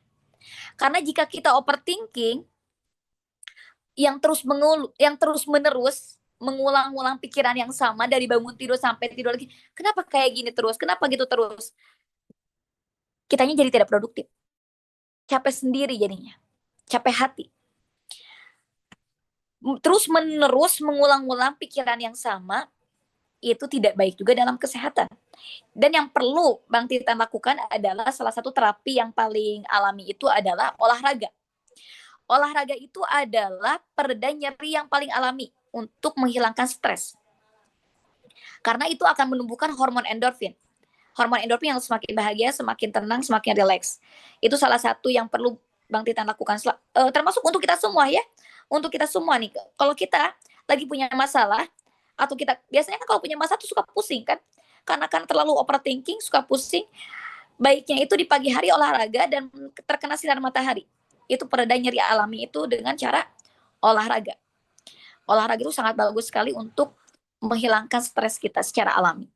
Karena jika kita overthinking, yang terus menerus mengulang-ulang pikiran yang sama dari bangun tidur sampai tidur lagi, kenapa kayak gini terus, kenapa gitu terus, kitanya jadi tidak produktif, capek sendiri jadinya, capek hati. Terus menerus mengulang-ulang pikiran yang sama, itu tidak baik juga dalam kesehatan. Dan yang perlu Bang Titan lakukan adalah salah satu terapi yang paling alami itu adalah olahraga. Olahraga itu adalah pereda nyeri yang paling alami untuk menghilangkan stres. Karena itu akan menumbuhkan hormon endorfin. Hormon endorfin yang semakin bahagia, semakin tenang, semakin rileks. Itu salah satu yang perlu Bang Titan lakukan. Termasuk untuk kita semua ya. Untuk kita semua nih. Kalau kita lagi punya masalah, atau kita biasanya kan kalau punya masalah tuh suka pusing kan. Karena kan terlalu overthinking, suka pusing. Baiknya itu di pagi hari olahraga dan terkena sinar matahari. Itu pereda nyeri alami itu dengan cara olahraga. Olahraga itu sangat bagus sekali untuk menghilangkan stres kita secara alami.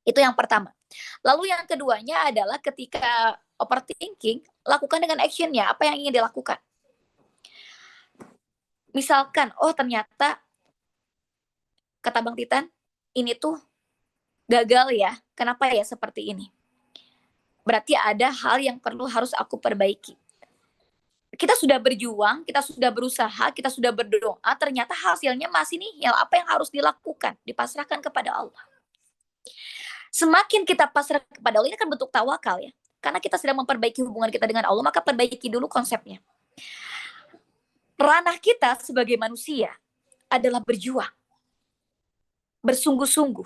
Itu yang pertama. Lalu yang keduanya adalah ketika overthinking, lakukan dengan actionnya, apa yang ingin dilakukan. Misalkan, oh ternyata, kata Bang Titan, ini tuh gagal ya, kenapa ya seperti ini? Berarti ada hal yang harus aku perbaiki. Kita sudah berjuang, kita sudah berusaha, kita sudah berdoa, ternyata hasilnya masih nihil. Apa yang harus dilakukan? Dipasrahkan kepada Allah. Semakin kita pasrah kepada Allah, ini kan bentuk tawakal ya. Karena kita sedang memperbaiki hubungan kita dengan Allah, maka perbaiki dulu konsepnya. ranah kita sebagai manusia adalah berjuang, bersungguh-sungguh,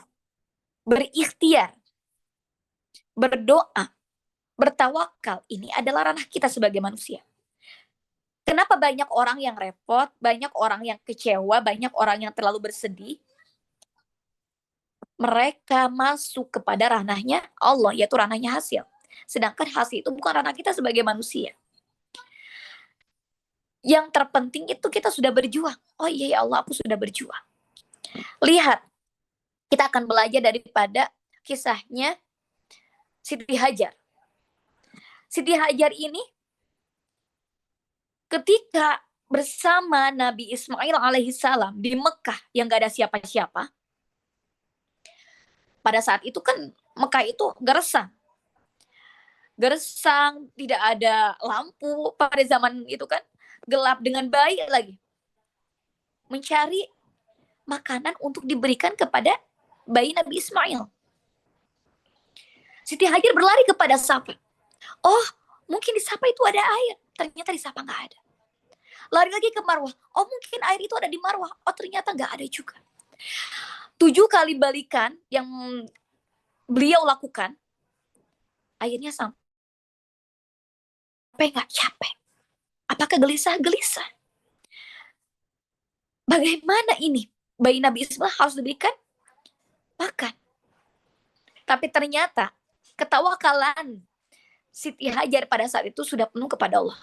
berikhtiar, berdoa, bertawakal. Ini adalah ranah kita sebagai manusia. Kenapa banyak orang yang repot, banyak orang yang kecewa, banyak orang yang terlalu bersedih? Mereka masuk kepada ranahnya Allah, yaitu ranahnya hasil. Sedangkan hasil itu bukan ranah kita sebagai manusia. Yang terpenting itu kita sudah berjuang. Oh iya ya Allah, aku sudah berjuang. Lihat, kita akan belajar daripada kisahnya Siti Hajar. Siti Hajar ini ketika bersama Nabi Ismail alaihissalam di Mekah yang gak ada siapa-siapa, pada saat itu kan Mekah itu gersang, tidak ada lampu pada zaman itu kan, gelap dengan baik lagi. Mencari makanan untuk diberikan kepada bayi Nabi Ismail. Siti Hajar berlari kepada Safa. Oh, mungkin di Safa itu ada air. Ternyata di Safa nggak ada. Lari lagi ke Marwah. Oh, mungkin air itu ada di Marwah. Oh, ternyata nggak ada juga. 7 kali balikan yang beliau lakukan, akhirnya sampai nggak capek. Apakah gelisah? Bagaimana ini? Bayi Nabi Ismail harus diberikan makan. Tapi ternyata ketawakalan Siti Hajar pada saat itu sudah penuh kepada Allah.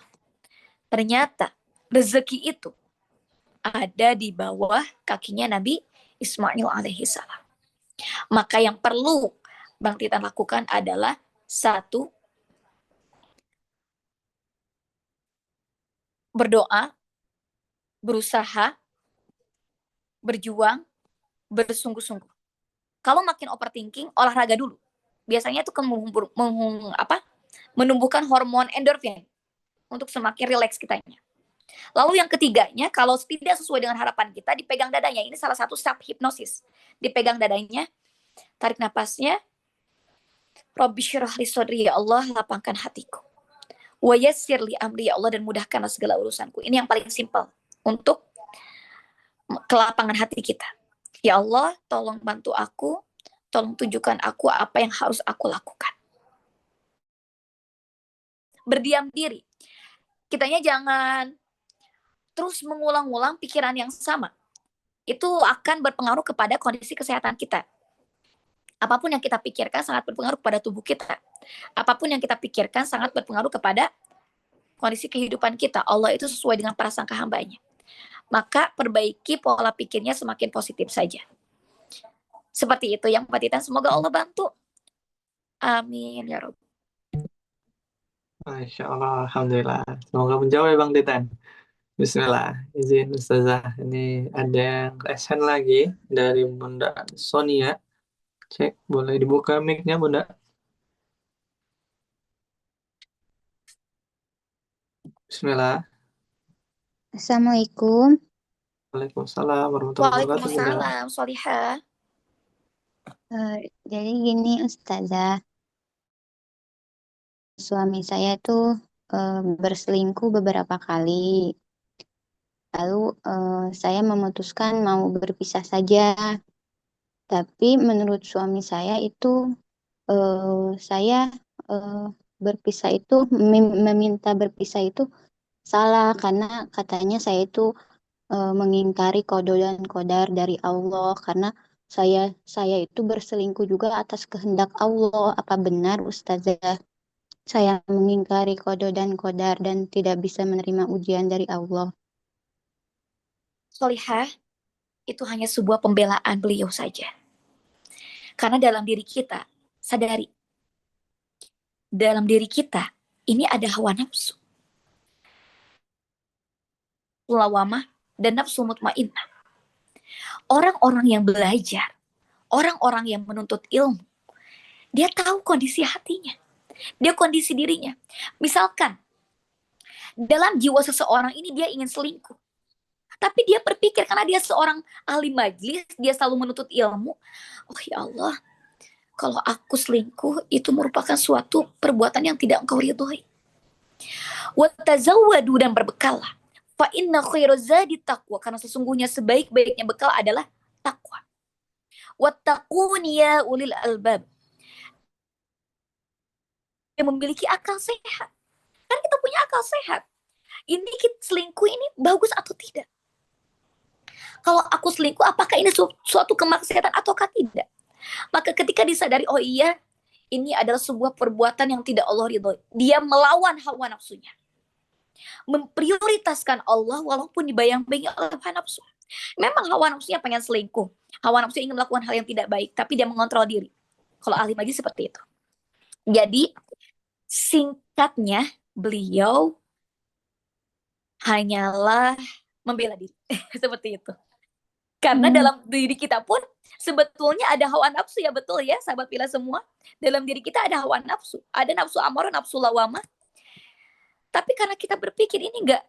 Ternyata rezeki itu ada di bawah kakinya Nabi Ismail alaihissalam. Maka yang perlu Bang Titan lakukan adalah 1, berdoa, berusaha, berjuang, bersungguh-sungguh. Kalau makin overthinking, olahraga dulu. Biasanya itu menumbuhkan hormon endorfin untuk semakin rileks kitanya. Lalu yang ketiganya, kalau tidak sesuai dengan harapan kita, dipegang dadanya. Ini salah satu self hipnosis. Dipegang dadanya, tarik napasnya. Rabbi syrah li sodri, ya Allah, lapangkan hatiku. Wa yassir li amri, ya Allah, dan mudahkanlah segala urusanku. Ini yang paling simpel untuk kelapangan hati kita. Ya Allah, tolong bantu aku, tolong tunjukkan aku apa yang harus aku lakukan. Berdiam diri. Kitanya jangan terus mengulang-ulang pikiran yang sama. Itu akan berpengaruh kepada kondisi kesehatan kita. Apapun yang kita pikirkan sangat berpengaruh kepada tubuh kita. Apapun yang kita pikirkan sangat berpengaruh kepada kondisi kehidupan kita. Allah itu sesuai dengan prasangka hambanya. Maka perbaiki pola pikirnya semakin positif saja. Seperti itu yang Pak Titan. Semoga Allah bantu. Amin ya Rabb. Masya Allah, Alhamdulillah. Semoga menjawab ya Bang Titan. Bismillah, izin Ustazah. Ini ada lesson lagi dari Bunda Sonia. Cek, boleh dibuka mic-nya Bunda? Bismillah. Assalamualaikum. Waalaikumsalam warahmatullahi wabarakatuh Bunda. Waalaikumsalam, Solihah. Jadi gini Ustazah, suami saya tuh berselingkuh beberapa kali. Lalu saya memutuskan mau berpisah saja. Tapi menurut suami saya itu saya berpisah itu meminta berpisah itu salah karena katanya saya itu mengingkari qada dan qadar dari Allah karena saya itu berselingkuh juga atas kehendak Allah. Apa benar Ustazah saya mengingkari qada dan qadar dan tidak bisa menerima ujian dari Allah? Solihah, itu hanya sebuah pembelaan beliau saja. Karena dalam diri kita, sadari, dalam diri kita ini ada hawa nafsu, lawamah, dan nafsu mutmainnah. Orang-orang yang belajar, orang-orang yang menuntut ilmu, dia tahu kondisi hatinya, dia kondisi dirinya. Misalkan, dalam jiwa seseorang ini dia ingin selingkuh, tapi dia berpikir karena dia seorang ahli majlis, dia selalu menuntut ilmu. Oh ya Allah, kalau aku selingkuh itu merupakan suatu perbuatan yang tidak engkau ridhoi. Watazawwadu, dan berbekallah. Fa inna khairaz zadi taqwa, karena sesungguhnya sebaik-baiknya bekal adalah takwa. Wattaquni ya ulil albab, yang memiliki akal sehat. Kan kita punya akal sehat. Ini selingkuh ini bagus atau tidak? Kalau aku selingkuh, apakah ini suatu kemaksiatan ataukah tidak? Maka ketika disadari, oh iya, ini adalah sebuah perbuatan yang tidak Allah ridhoi. Dia melawan hawa nafsunya. Memprioritaskan Allah walaupun dibayang-bayangi oleh hawa nafsu. Memang hawa nafsunya pengen selingkuh. Hawa nafsu ingin melakukan hal yang tidak baik, tapi dia mengontrol diri. Kalau ahli majlis seperti itu. Jadi, singkatnya, beliau hanyalah membela diri. Seperti itu. Karena dalam diri kita pun sebetulnya ada hawa nafsu, ya betul ya sahabat pilih semua. Dalam diri kita ada hawa nafsu. Ada nafsu amarah, nafsu lawamah. Tapi karena kita berpikir ini enggak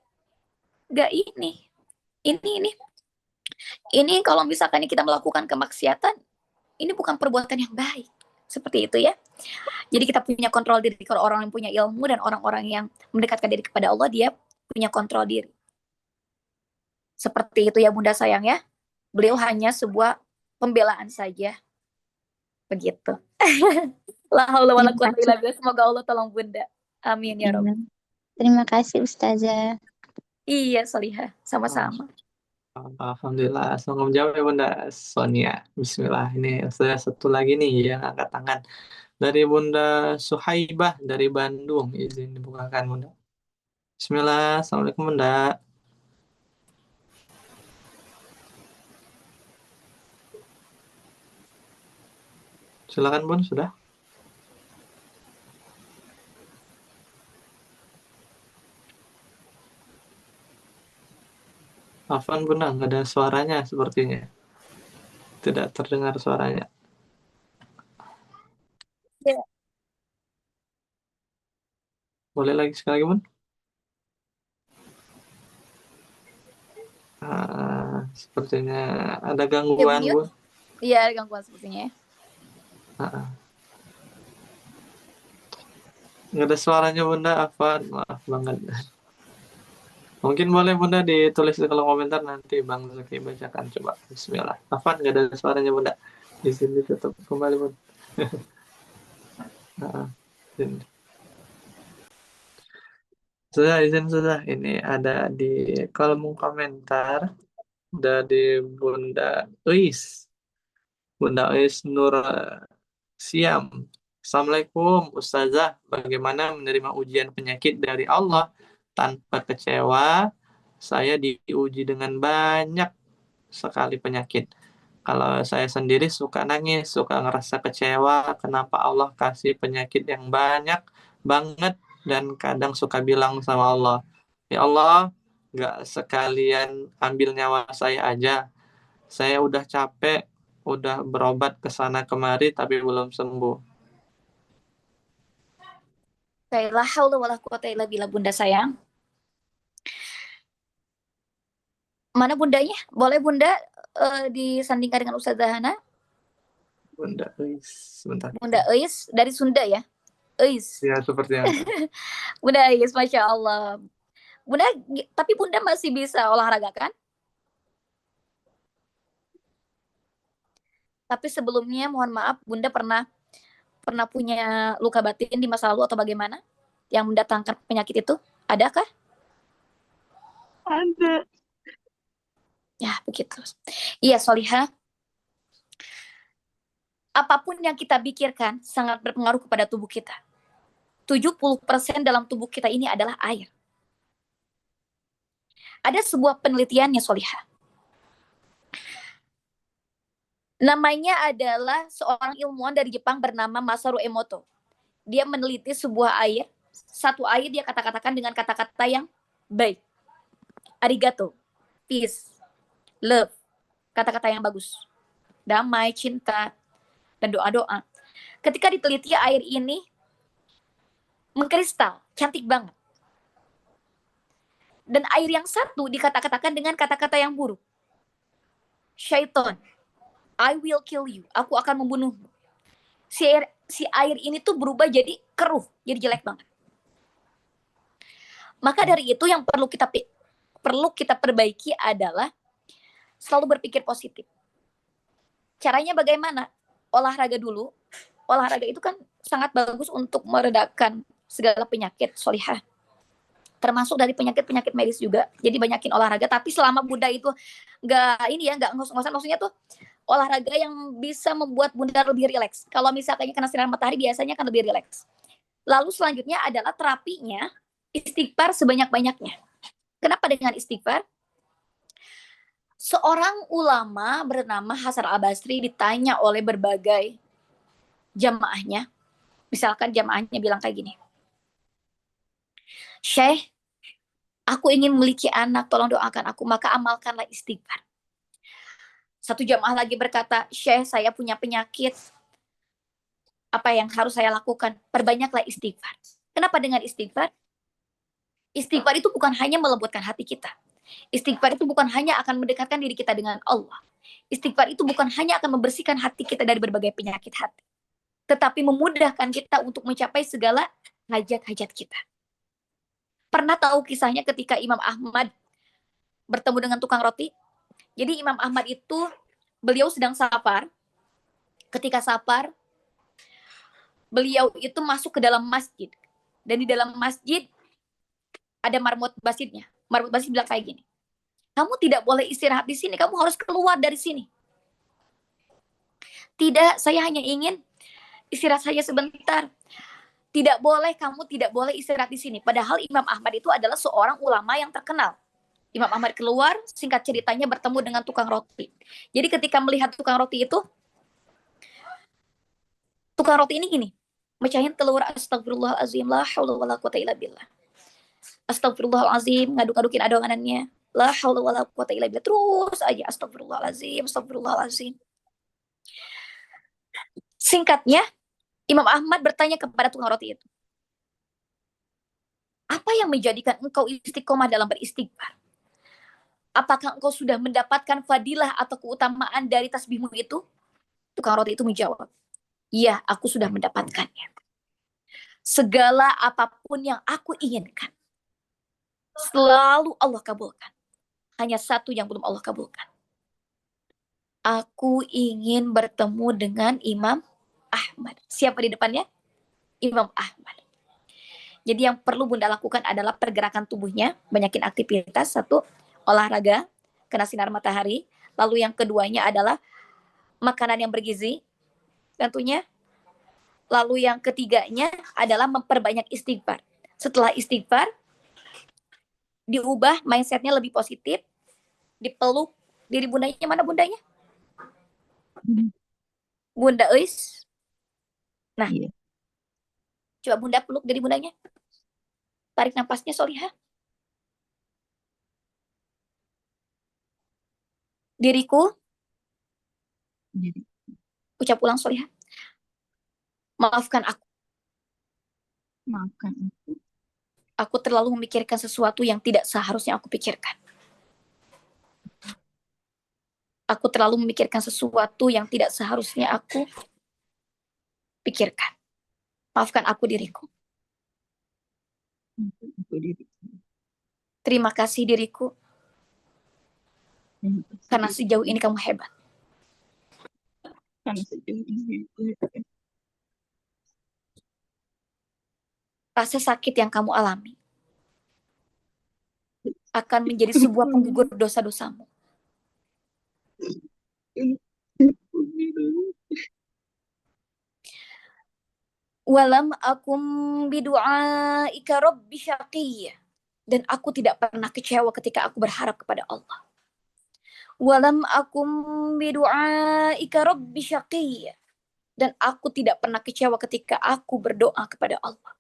ini kalau misalkan kita melakukan kemaksiatan, ini bukan perbuatan yang baik. Seperti itu ya. Jadi kita punya kontrol diri. Kalau orang yang punya ilmu dan orang-orang yang mendekatkan diri kepada Allah, dia punya kontrol diri. Seperti itu ya Bunda sayang ya. Beliau hanya sebuah pembelaan saja. Begitu. La haula wala quwwata illa billah. Semoga Allah tolong Bunda. Amin ya Rabb. Terima kasih Ustazah. Iya, Solihah. Sama-sama. Alhamdulillah, langsung menjawab ya Bunda Sonia. Bismillah, ini saya satu lagi nih yang angkat tangan dari Bunda Suhaibah dari Bandung. Izin dibukakan Bunda. Bismillah, Assalamualaikum Bunda. Silakan Bun, sudah. Afan Bunda, nggak ada suaranya sepertinya. Tidak terdengar suaranya. Ya. Boleh lagi sekali Bun? Sepertinya ada gangguan Ya, Bun. Iya, ada gangguan sepertinya ya. Nggak ada suaranya Bunda, Afan. Maaf banget. Mungkin boleh Bunda ditulis di kolom komentar, nanti Bang Zaki bacakan. Coba. Bismillah. Afan, nggak ada suaranya Bunda. Di sini tutup kembali Bun. Sudah. Ini ada di kolom komentar dari Bunda Uis. Bunda Uis Nur Siam. Assalamualaikum Ustazah. Bagaimana menerima ujian penyakit dari Allah tanpa kecewa? Saya diuji dengan banyak sekali penyakit. Kalau saya sendiri suka nangis, suka ngerasa kecewa, kenapa Allah kasih penyakit yang banyak banget, dan kadang suka bilang sama Allah, ya Allah, nggak sekalian ambil nyawa saya aja. Saya udah capek, udah berobat ke sana kemari, tapi belum sembuh. La haula wala quwwata illa billah Bunda sayang. Mana bundanya? Boleh Bunda disandingkan dengan Ustazah Hana? Bunda Uis, sebentar. Bunda Uis dari Sunda ya? Uis. Ya, seperti yang Bunda Uis, Masya Allah. Bunda, tapi Bunda masih bisa olahraga kan? Tapi sebelumnya mohon maaf, Bunda pernah punya luka batin di masa lalu atau bagaimana? Yang mendatangkan penyakit itu? Adakah? Ada. Ya, begitu. Iya, Solihah. Apapun yang kita pikirkan sangat berpengaruh kepada tubuh kita. 70% dalam tubuh kita ini adalah air. Ada sebuah penelitiannya, Solihah. Namanya adalah seorang ilmuwan dari Jepang bernama Masaru Emoto. Dia meneliti sebuah air. Satu air dia kata-katakan dengan kata-kata yang baik. Arigato, peace, love, kata-kata yang bagus, damai, cinta, dan doa-doa. Ketika diteliti air ini mengkristal, cantik banget. Dan air yang satu dikata-katakan dengan kata-kata yang buruk. Syaitan, I will kill you, aku akan membunuhmu. Si air ini tuh berubah jadi keruh, jadi jelek banget. Maka dari itu yang perlu kita perlu kita perbaiki adalah selalu berpikir positif. Caranya bagaimana? Olahraga dulu. Olahraga itu kan sangat bagus untuk meredakan segala penyakit, Solihah. Termasuk dari penyakit-penyakit medis juga. Jadi banyakin olahraga. Tapi selama Bunda itu nggak ngos-ngosan, maksudnya tuh olahraga yang bisa membuat Bunda lebih rileks. Kalau misalnya kena sinar matahari biasanya kan lebih rileks. Lalu selanjutnya adalah terapinya istighfar sebanyak-banyaknya. Kenapa dengan istighfar? Seorang ulama bernama Hasan al-Basri ditanya oleh berbagai jamaahnya. Misalkan jamaahnya bilang kayak gini, Syekh, aku ingin memiliki anak, tolong doakan aku, maka amalkanlah istighfar. Satu jamaah lagi berkata, Syekh, saya punya penyakit, apa yang harus saya lakukan? Perbanyaklah istighfar. Kenapa dengan istighfar? Istighfar itu bukan hanya melembutkan hati kita. Istighfar itu bukan hanya akan mendekatkan diri kita dengan Allah. Istighfar itu bukan hanya akan membersihkan hati kita dari berbagai penyakit hati, tetapi memudahkan kita untuk mencapai segala hajat-hajat kita. Pernah tahu kisahnya ketika Imam Ahmad bertemu dengan tukang roti? Jadi Imam Ahmad itu, beliau sedang safar. Ketika safar, beliau itu masuk ke dalam masjid. Dan di dalam masjid ada marmut masjidnya. Marmut masjid bilang kayak gini, kamu tidak boleh istirahat di sini, kamu harus keluar dari sini. Tidak, saya hanya ingin istirahat saja sebentar. Tidak boleh, kamu tidak boleh istirahat di sini. Padahal Imam Ahmad itu adalah seorang ulama yang terkenal. Imam Ahmad keluar, singkat ceritanya bertemu dengan tukang roti. Jadi ketika melihat tukang roti itu, tukang roti ini gini, mecahin telur, astagfirullahalazim, la haula wala quwata illa billah. Astagfirullahalazim, ngaduk-ngadukin adonannya. La haula wala quwata illa billah. Terus aja astagfirullahalazim, astagfirullahalazim. Singkatnya, Imam Ahmad bertanya kepada tukang roti itu, apa yang menjadikan engkau istiqomah dalam beristighfar? Apakah engkau sudah mendapatkan fadilah atau keutamaan dari tasbihmu itu? Tukang roti itu menjawab, iya, aku sudah mendapatkannya. Segala apapun yang aku inginkan, selalu Allah kabulkan. Hanya satu yang belum Allah kabulkan. Aku ingin bertemu dengan Imam Ahmad. Siapa di depannya? Imam Ahmad. Jadi yang perlu Bunda lakukan adalah pergerakan tubuhnya, banyakin aktivitas. Satu, olahraga, kena sinar matahari. Lalu yang keduanya adalah makanan yang bergizi, tentunya. Lalu yang ketiganya adalah memperbanyak istighfar. Setelah istighfar, diubah mindsetnya lebih positif, dipeluk diri bundanya. Mana bundanya? Bunda Eis. Nah, Iya. coba Bunda peluk diri bundanya. Tarik napasnya, Solihah. Diriku, ucap ulang, Solihah. Maafkan aku. Maafkan aku. Aku terlalu memikirkan sesuatu yang tidak seharusnya aku pikirkan. Aku terlalu memikirkan sesuatu yang tidak seharusnya aku pikirkan. Maafkan aku, diriku. Terima kasih, diriku. Karena sejauh ini kamu hebat. Rasa sakit yang kamu alami akan menjadi sebuah penggugur dosa-dosamu. Walam akum bidu'aika rabbi syaqiyya. Dan aku tidak pernah kecewa ketika aku berharap kepada Allah. Walam akum bidu'aika rabbi syaqiyya. Dan aku tidak pernah kecewa ketika aku berdoa kepada Allah.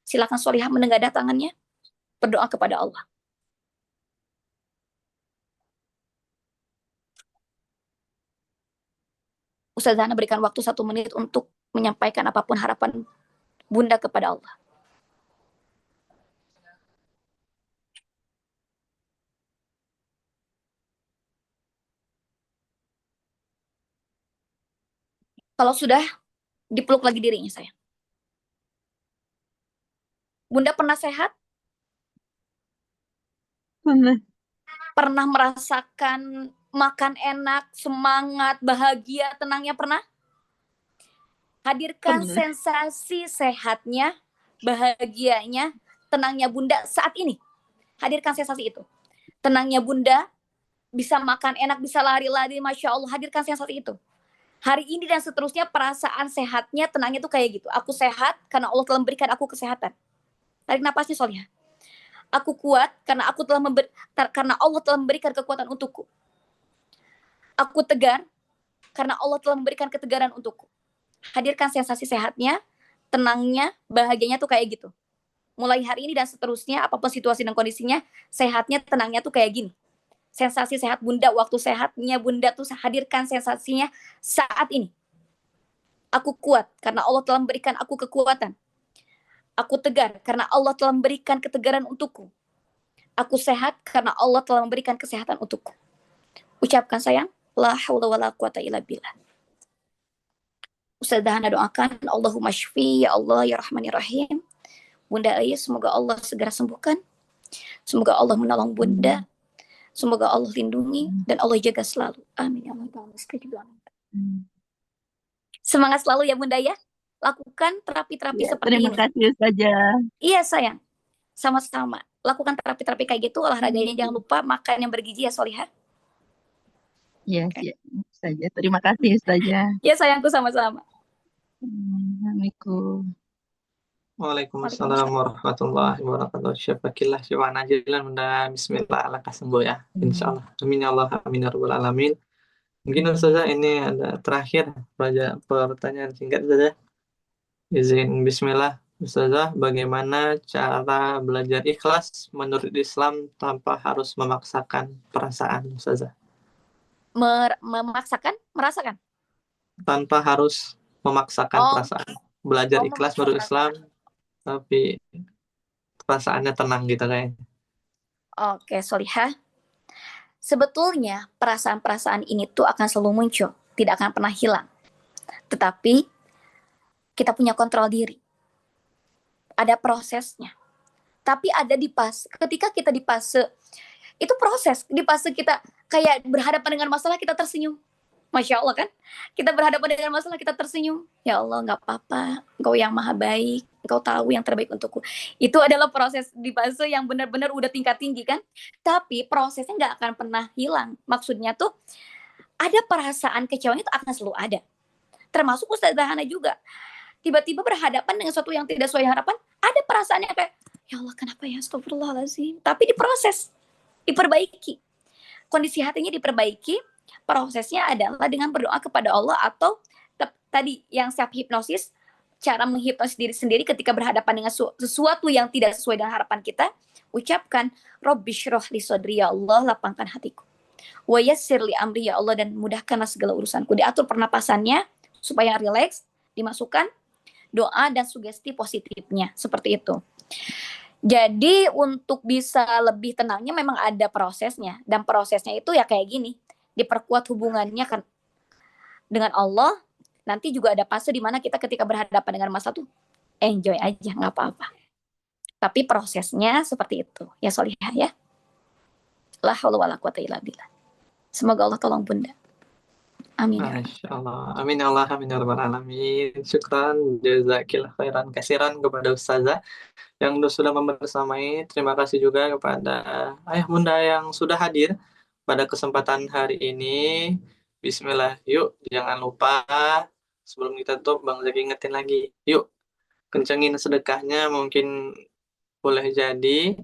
Silakan Solihah menengadah tangannya. Berdoa kepada Allah. Ustazah Hana berikan waktu 1 menit untuk menyampaikan apapun harapan Bunda kepada Allah. Kalau sudah, dipeluk lagi dirinya, sayang. Bunda pernah sehat? Pernah. Pernah merasakan makan enak, semangat, bahagia, tenangnya pernah? Hadirkan Pernah. sensasi sehatnya, bahagianya, tenangnya Bunda saat ini. Hadirkan sensasi itu. Tenangnya Bunda, bisa makan enak, bisa lari-lari, Masya Allah, hadirkan sensasi itu. Hari ini dan seterusnya perasaan sehatnya, tenangnya tuh kayak gitu. Aku sehat karena Allah telah memberikan aku kesehatan. Tarik napasnya Solihah. Aku kuat karena karena Allah telah memberikan kekuatan untukku. Aku tegar karena Allah telah memberikan ketegaran untukku. Hadirkan sensasi sehatnya, tenangnya, bahagianya tuh kayak gitu. Mulai hari ini dan seterusnya, apapun situasi dan kondisinya, sehatnya, tenangnya tuh kayak gini. Sensasi sehat Bunda, waktu sehatnya Bunda tuh hadirkan sensasinya saat ini. Aku kuat karena Allah telah memberikan aku kekuatan. Aku tegar karena Allah telah memberikan ketegaran untukku. Aku sehat karena Allah telah memberikan kesehatan untukku. Ucapkan sayang, la haula wala quwata illa billah. Ustazah Hana doakan, Allahumma syfi ya Allah ya Rahman ya Rahim. Bunda Ais, semoga Allah segera sembuhkan. Semoga Allah menolong Bunda. Semoga Allah lindungi dan Allah jaga selalu. Amin ya Allah. Semangat selalu ya Bunda ya. Lakukan terapi-terapi Ya, seperti terima ini. kasih Ustazah. Iya sayang, sama-sama. Lakukan terapi-terapi kayak gitu, olahraganya jangan lupa, makan yang bergizi ya Solihah. Ya, ya, Ustazah. Terima kasih Ustazah. Ya sayangku sama-sama. Assalamualaikum. Waalaikumsalam warahmatullahi wabarakatuh. Syafakillah syafa'an ajilan Bunda. Bismillah, lekas sembuh ya. Insya Allah. Amin ya Allah. Amin ya Rabbal Alamin. Mungkin Ustazah ini ada terakhir pertanyaan singkat saja. Izin Bismillah. Ustazah, bagaimana cara belajar ikhlas menurut Islam tanpa harus memaksakan perasaan, Ustazah? Memaksakan, merasakan. Tanpa harus memaksakan perasaan. Belajar ikhlas menurut Islam, tapi perasaannya tenang gitu kayaknya. Oke, Solihah. Sebetulnya perasaan-perasaan ini tuh akan selalu muncul, tidak akan pernah hilang. Tetapi kita punya kontrol diri. Ada prosesnya. Tapi ada ketika kita di fase, itu proses. Di fase kita kayak berhadapan dengan masalah, kita tersenyum. Masya Allah kan? Kita berhadapan dengan masalah, kita tersenyum. Ya Allah, gak apa-apa. Engkau yang maha baik. Engkau tahu yang terbaik untukku. Itu adalah proses di fase yang benar-benar udah tingkat tinggi kan? Tapi prosesnya gak akan pernah hilang. Maksudnya tuh, ada perasaan kecewanya itu akan selalu ada. Termasuk Ustazah Hana juga. Tiba-tiba berhadapan dengan sesuatu yang tidak sesuai harapan, ada perasaannya kayak, ya Allah kenapa ya, astagfirullahaladzim. Tapi diproses, diperbaiki. Kondisi hatinya diperbaiki, prosesnya adalah dengan berdoa kepada Allah atau tadi yang self hipnosis, cara menghipnosis diri sendiri ketika berhadapan dengan sesuatu yang tidak sesuai dengan harapan kita, ucapkan Rabbi syrah li sodri, ya Allah lapangkan hatiku. Wa yassir li amri, ya Allah dan mudahkanlah segala urusanku. Diatur pernapasannya supaya rileks, dimasukkan doa dan sugesti positifnya, seperti itu. Jadi untuk bisa lebih tenangnya memang ada prosesnya, dan prosesnya itu ya kayak gini, diperkuat hubungannya kan dengan Allah. Nanti juga ada fase di mana kita ketika berhadapan dengan masalah tuh enjoy aja, nggak apa-apa. Tapi prosesnya seperti itu ya Solihah ya. La haula wala quwata illa billah. Semoga Allah tolong Bunda. Amin. Masya Allah. Amin ya Allah. Amin ya Rabbal Alamin. Syukran. Jazakillah khairan kasiran kepada Ustazah yang sudah membersamai. Terima kasih juga kepada ayah bunda yang sudah hadir pada kesempatan hari ini. Bismillah. Yuk, jangan lupa sebelum kita tutup, Bang Zaki ingetin lagi. Yuk, kencengin sedekahnya. Mungkin boleh jadi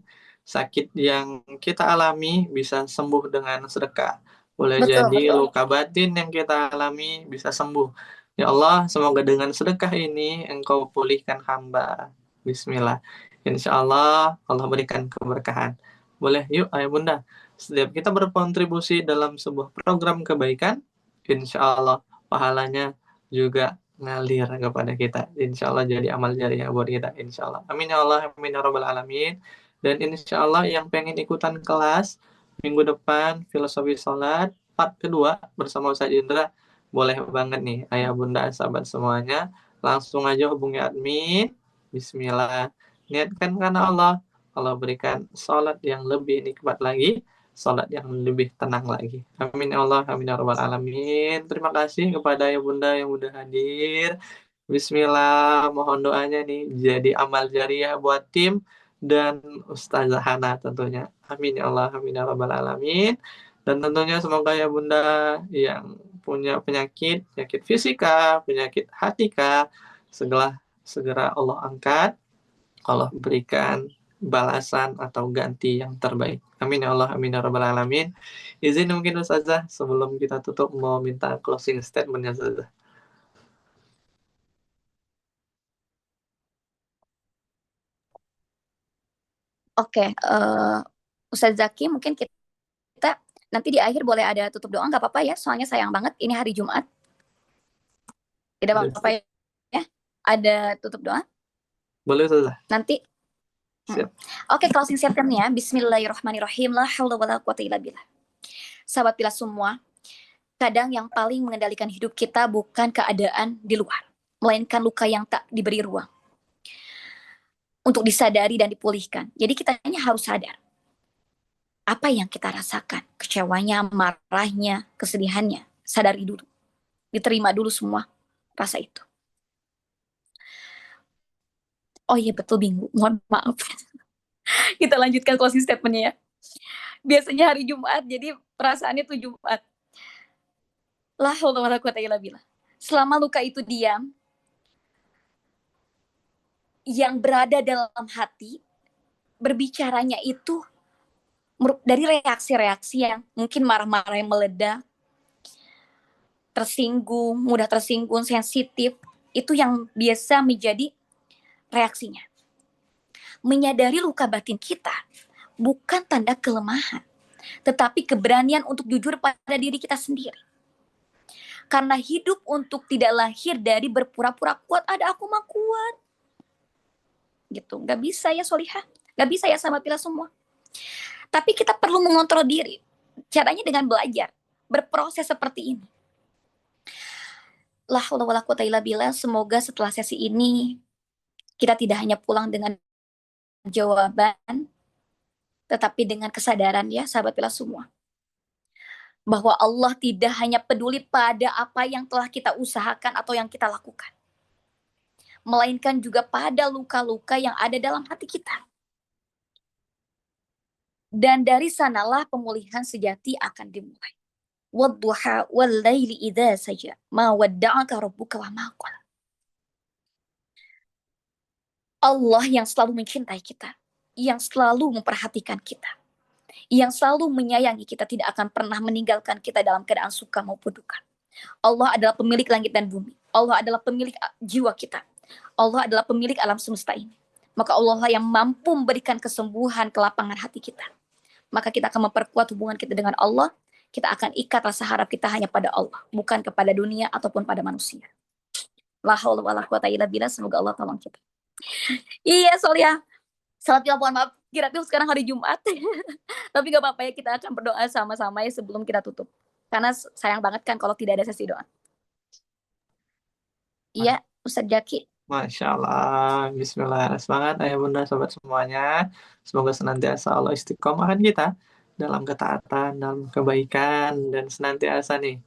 sakit yang kita alami bisa sembuh dengan sedekah. Boleh jadi luka batin yang kita alami bisa sembuh. Ya Allah, semoga dengan sedekah ini Engkau pulihkan hamba. Bismillah. Insya Allah, Allah berikan keberkahan. Boleh, yuk ayah bunda. Setiap kita berkontribusi dalam sebuah program kebaikan, insya Allah pahalanya juga ngalir kepada kita. Insya Allah jadi amal jariah buat kita. Insya Allah. Amin ya Allah, amin ya Rabbal Alamin. Dan insya Allah yang pengen ikutan kelas minggu depan filosofi sholat part kedua bersama Ustaz Indra, boleh banget nih ayah bunda sahabat semuanya, langsung aja hubungi admin. Bismillah, niatkan karena Allah, Allah berikan sholat yang lebih nikmat lagi, sholat yang lebih tenang lagi. Amin ya Allah, amin ya rabbal alamin. Terima kasih kepada ya Bunda yang udah hadir. Bismillah, mohon doanya nih jadi amal jariah buat tim dan Ustazah Hana tentunya. Amin ya Allah, amin ya rabbal alamin. Dan tentunya semoga ya Bunda yang punya penyakit fisika, penyakit hatika, segera Allah angkat, Allah berikan balasan atau ganti yang terbaik. Amin ya Allah, amin ya rabbal alamin. Izin mungkin Ustazah sebelum kita tutup mau minta closing statement-nya Ustazah. Oke, Ustaz Zaki, mungkin kita nanti di akhir boleh ada tutup doa, nggak apa-apa ya? Soalnya sayang banget, ini hari Jumat. Tidak apa-apa ya? Ada tutup doa? Boleh Ustazah? Nanti. Siap. Oke, closing statement-nya. Bismillahirrahmanirrahim. La haula wala quwata illa billah. Sahabat Pilar semua, kadang yang paling mengendalikan hidup kita bukan keadaan di luar, melainkan luka yang tak diberi ruang untuk disadari dan dipulihkan. Jadi kita harus sadar apa yang kita rasakan, kecewanya, marahnya, kesedihannya. Sadari dulu, diterima dulu semua rasa itu. Oh iya betul, bingung, mohon maaf. Kita lanjutkan closing statement-nya ya. Biasanya hari Jumat, jadi perasaannya tuh Jumat. La haula wala quwata illa billah. Selama luka itu diam, yang berada dalam hati, berbicaranya itu dari reaksi-reaksi yang mungkin marah-marah yang meledak, tersinggung, mudah tersinggung, sensitif, itu yang biasa menjadi reaksinya. Menyadari luka batin kita bukan tanda kelemahan, tetapi keberanian untuk jujur pada diri kita sendiri. Karena hidup untuk tidak lahir dari berpura-pura kuat, ada aku mah kuat. Gitu, nggak bisa ya Solihah, nggak bisa ya sama Pila semua. Tapi kita perlu mengontrol diri. Caranya dengan belajar, berproses seperti ini. La haula wala quwata illa billah. Semoga setelah sesi ini kita tidak hanya pulang dengan jawaban, tetapi dengan kesadaran ya sahabat Pila semua, bahwa Allah tidak hanya peduli pada apa yang telah kita usahakan atau yang kita lakukan, melainkan juga pada luka-luka yang ada dalam hati kita. Dan dari sanalah pemulihan sejati akan dimulai. Wadduha wal-laili idza saja ma wadda'aka rabbuka wa ma qala. Allah yang selalu mencintai kita, yang selalu memperhatikan kita, yang selalu menyayangi kita, tidak akan pernah meninggalkan kita dalam keadaan suka maupun duka. Allah adalah pemilik langit dan bumi. Allah adalah pemilik jiwa kita. Allah adalah pemilik alam semesta ini. Maka Allah yang mampu memberikan kesembuhan, kelapangan hati kita. Maka kita akan memperkuat hubungan kita dengan Allah. Kita akan ikat rasa harap kita hanya pada Allah, bukan kepada dunia ataupun pada manusia. La haula wala quwata illa billah. Semoga Allah tolong kita. Iya Solia, salat mohon maaf, kira tuh sekarang hari Jumat. Tapi gak apa-apa ya, kita akan berdoa sama-sama ya sebelum kita tutup. Karena sayang banget kan kalau tidak ada sesi doa. Iya, Ustaz Jaki. Masya Allah, Bismillah. Semangat ayah bunda sobat semuanya. Semoga senantiasa Allah istiqomahkan kita dalam ketaatan, dalam kebaikan, dan senantiasa nih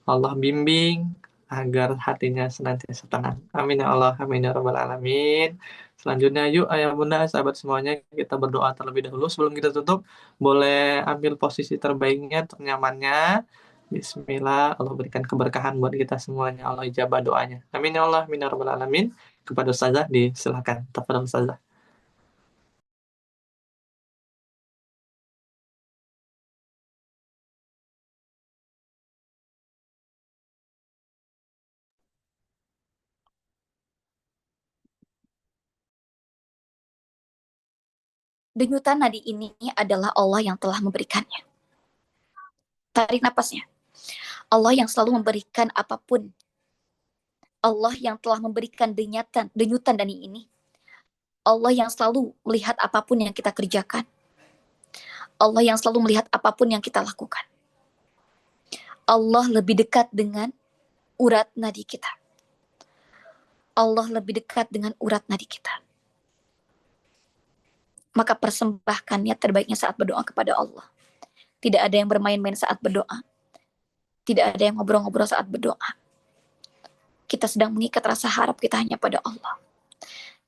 Allah bimbing agar hatinya senantiasa tenang. Amin ya Allah, amin ya rabbal alamin. Selanjutnya yuk ayah bunda sahabat semuanya kita berdoa terlebih dahulu sebelum kita tutup. Boleh ambil posisi terbaiknya, ternyamannya. Bismillah, Allah berikan keberkahan buat kita semuanya. Allah ijabah doanya. Amin ya Allah, amin ya rabbal alamin. Kepada Ustazah disilakan. Tafadhol Ustazah. Denyutan nadi ini adalah Allah yang telah memberikannya. Tarik napasnya. Allah yang selalu memberikan apapun. Allah yang telah memberikan denyutan nadi ini. Allah yang selalu melihat apapun yang kita kerjakan. Allah yang selalu melihat apapun yang kita lakukan. Allah lebih dekat dengan urat nadi kita. Allah lebih dekat dengan urat nadi kita. Maka persembahkan niat terbaiknya saat berdoa kepada Allah. Tidak ada yang bermain-main saat berdoa. Tidak ada yang ngobrol-ngobrol saat berdoa. Kita sedang mengikat rasa harap kita hanya pada Allah.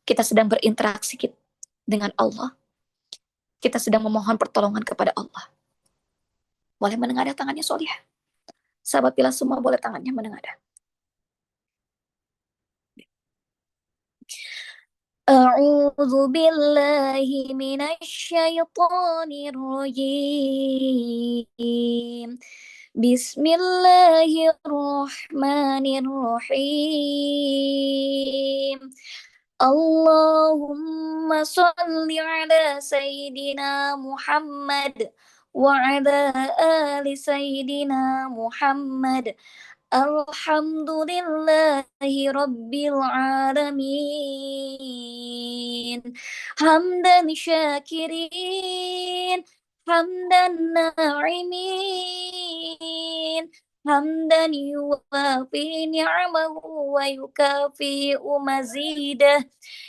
Kita sedang berinteraksi dengan Allah. Kita sedang memohon pertolongan kepada Allah. Boleh menengadah tangannya Solih? Sahabat Pilar semua boleh tangannya menengadah. A'udzu billahi minasyaitonir rajim. Bismillahirrahmanirrahim. Allahumma salli ala Sayyidina Muhammad wa ala ali Sayyidina Muhammad. Alhamdulillahi Rabbil Alamin. Hamdan syakirin, hamdan na'imin, hamdan yuwafi ni'amahu wa yukafi'u mazidah.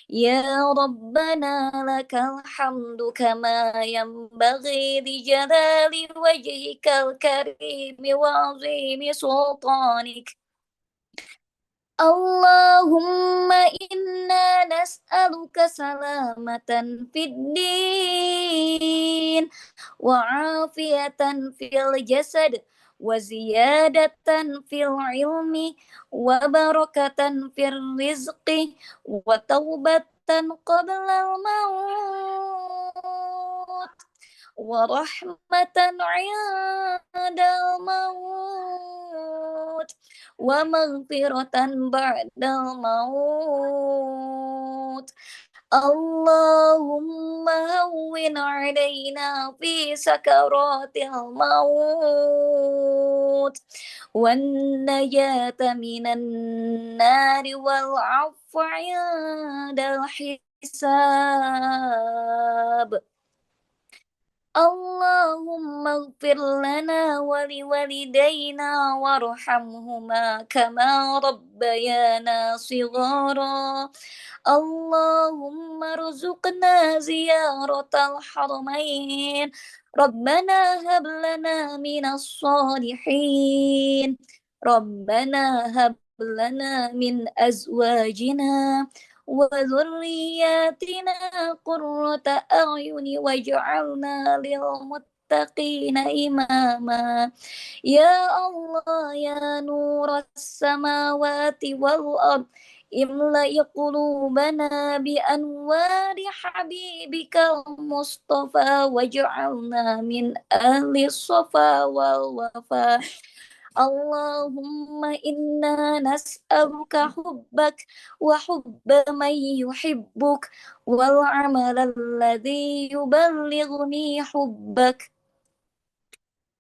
Ya Rabbana lakal hamdu kama yanbaghi li jalali wajhikal karimi wa azimi sultanik. Allahumma inna nas'aluka salamatan fid din wa afiyatan fil jasad wa ziyadatan fil ilmi wa barakatan fil rizqi wa taubatan qabla al maut wa rahmatan 'indal maut wa maghfiratan ba'dal maut. Allahumma hawwin 'alaina fi sakaratil maut wan najata minan nari wal 'afwa 'indal hisab. Allahumma ighfir lana wa liwalidayna warhamhuma kama rabbayana shighara. Allahumma rzuqna ziyaratal haramain. Rabbana hab lana minas salihin. Rabbana hab lana min azwajina wa dzurriyyatina qurrata a'yuni waj'alna lil muttaqina imama. Ya Allah ya nuras samawati wal ard imla'i qulubana bi anwari habibikal mustafa waj'alna min ahli safa wal wafa. Allahumma inna nas'aluka hubbak wa hubba man yuhibbuk wal amal alladhi yuballighuni hubbak.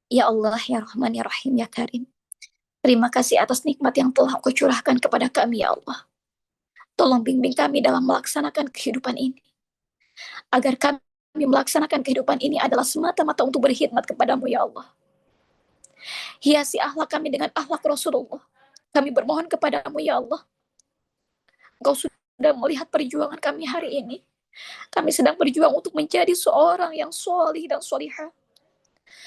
Ya Allah, ya Rahman, ya Rahim, ya Karim. Terima kasih atas nikmat yang telah Engkau curahkan kepada kami, ya Allah. Tolong bimbing kami dalam melaksanakan kehidupan ini. Agar kami melaksanakan kehidupan ini adalah semata-mata untuk berkhidmat kepadamu, ya Allah. Hiasi akhlak kami dengan akhlak Rasulullah. Kami bermohon kepadamu, ya Allah. Engkau sudah melihat perjuangan kami hari ini. Kami sedang berjuang untuk menjadi seorang yang solih dan solihah.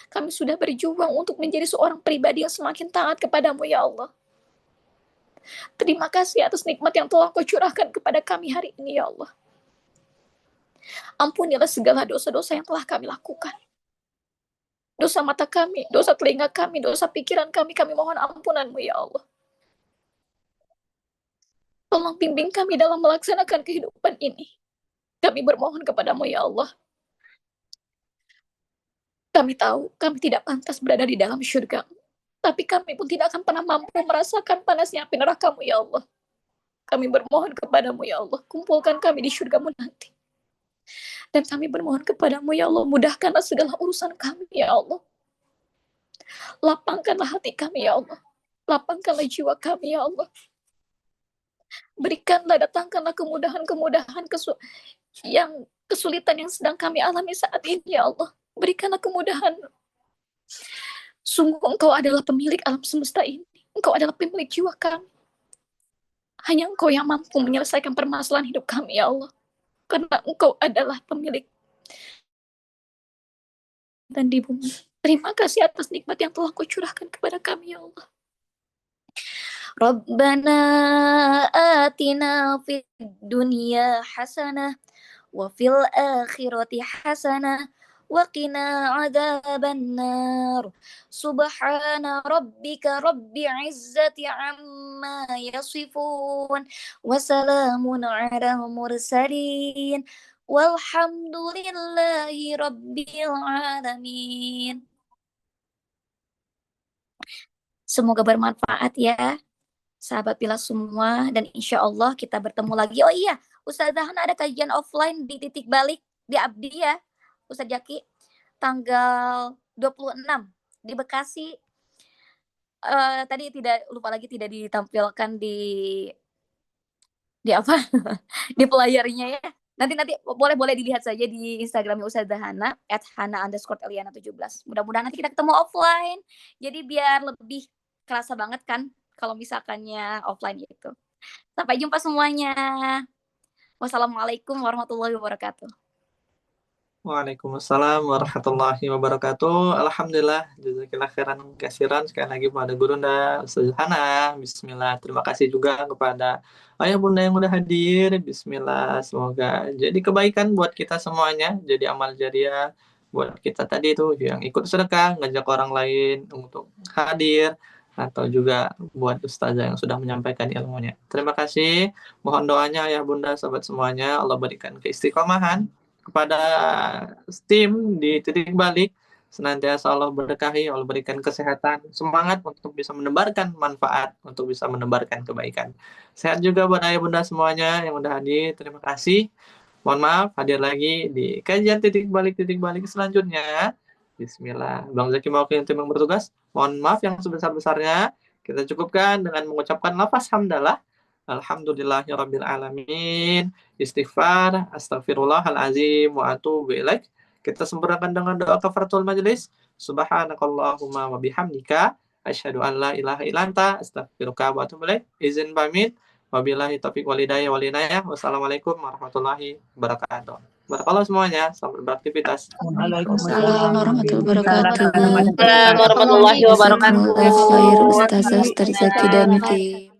Kami sudah berjuang untuk menjadi seorang pribadi yang semakin taat kepadamu, ya Allah. Terima kasih atas nikmat yang telah Kau curahkan kepada kami hari ini, ya Allah. Ampunilah segala dosa-dosa yang telah kami lakukan. Dosa mata kami, dosa telinga kami, dosa pikiran kami mohon ampunan-Mu, ya Allah. Tolong bimbing kami dalam melaksanakan kehidupan ini. Kami bermohon kepadamu, ya Allah. Kami tahu kami tidak pantas berada di dalam syurga. Tapi kami pun tidak akan pernah mampu merasakan panasnya api neraka-Mu, ya Allah. Kami bermohon kepadamu, ya Allah. Kumpulkan kami di syurga-Mu nanti. Dan kami bermohon kepadamu, ya Allah. Mudahkanlah segala urusan kami, ya Allah. Lapangkanlah hati kami, ya Allah. Lapangkanlah jiwa kami, ya Allah. Berikanlah, datangkanlah kemudahan-kemudahan yang kesulitan yang sedang kami alami saat ini, ya Allah. Berikanlah kemudahan. Sungguh Engkau adalah pemilik alam semesta ini. Engkau adalah pemilik jiwa kami. Hanya Engkau yang mampu menyelesaikan permasalahan hidup kami, ya Allah. Karena Engkau adalah pemilik dan di bumi. Terima kasih atas nikmat yang telah Kau curahkan kepada kami, ya Allah. Rabbana atina fid dunya hasanah wa fil akhirati hasanah wa qina adzabannar. Subhana rabbika rabbil izzati amma yasifun wa salamun ala mursalin walhamdulillahi rabbil alamin. Semoga bermanfaat ya, sahabat Pilas semua, dan insya Allah kita bertemu lagi. Oh iya, Ustazah Hana ada kajian offline di Titik Balik di Abdi ya, Ustaz Jaki, tanggal 26 di Bekasi. Tadi tidak ditampilkan di apa di pelayarnya ya. Nanti boleh dilihat saja di Instagramnya Ustazah Hana @hana_eliana17. Mudah-mudahan nanti kita ketemu offline. Jadi biar lebih kerasa banget kan kalau misalkannya offline gitu. Sampai jumpa semuanya. Wassalamualaikum warahmatullahi wabarakatuh. Waalaikumsalam warahmatullahi wabarakatuh. Alhamdulillah, jazakillah khairan kasiran sekali lagi pada Gurunda Ustazah Hana. Bismillah. Terima kasih juga kepada ayah bunda yang udah hadir. Bismillah. Semoga jadi kebaikan buat kita semuanya. Jadi amal jariah buat kita tadi itu yang ikut sedekah, ngajak orang lain untuk hadir, atau juga buat ustazah yang sudah menyampaikan ilmunya. Terima kasih. Mohon doanya ayah bunda sahabat semuanya. Allah berikan keistiqomahan kepada tim di Titik Balik, senantiasa Allah berkahi, Allah berikan kesehatan, semangat untuk bisa menebarkan manfaat, untuk bisa menebarkan kebaikan. Sehat juga buat ayah bunda semuanya yang udah hadir. Terima kasih. Mohon maaf hadir lagi di kajian Titik Balik selanjutnya. Bismillah. Bang Zaki mewakili tim yang bertugas. Mohon maaf yang sebesar-besarnya. Kita cukupkan dengan mengucapkan lafaz hamdalah. Alhamdulillahirabbil alamin. Istighfar, astagfirullahalazim wa atubu ilaik. Kita sempurnakan dengan doa kafaratul majelis. Subhanakallahumma wa bihamdika asyhadu an la ilaha illa anta astaghfiruka wa atubu ilaik. Izin pamit. Wabillahi taufiq wal hidayah wal inayah. Wassalamualaikum warahmatullahi wabarakatuh. Barakallah semuanya. Selamat beraktivitas. Waalaikumsalam warahmatullahi wabarakatuh. Waalaikumsalam warahmatullahi wabarakatuh. Jazakumullah khair Ustazah Zaki dan tim.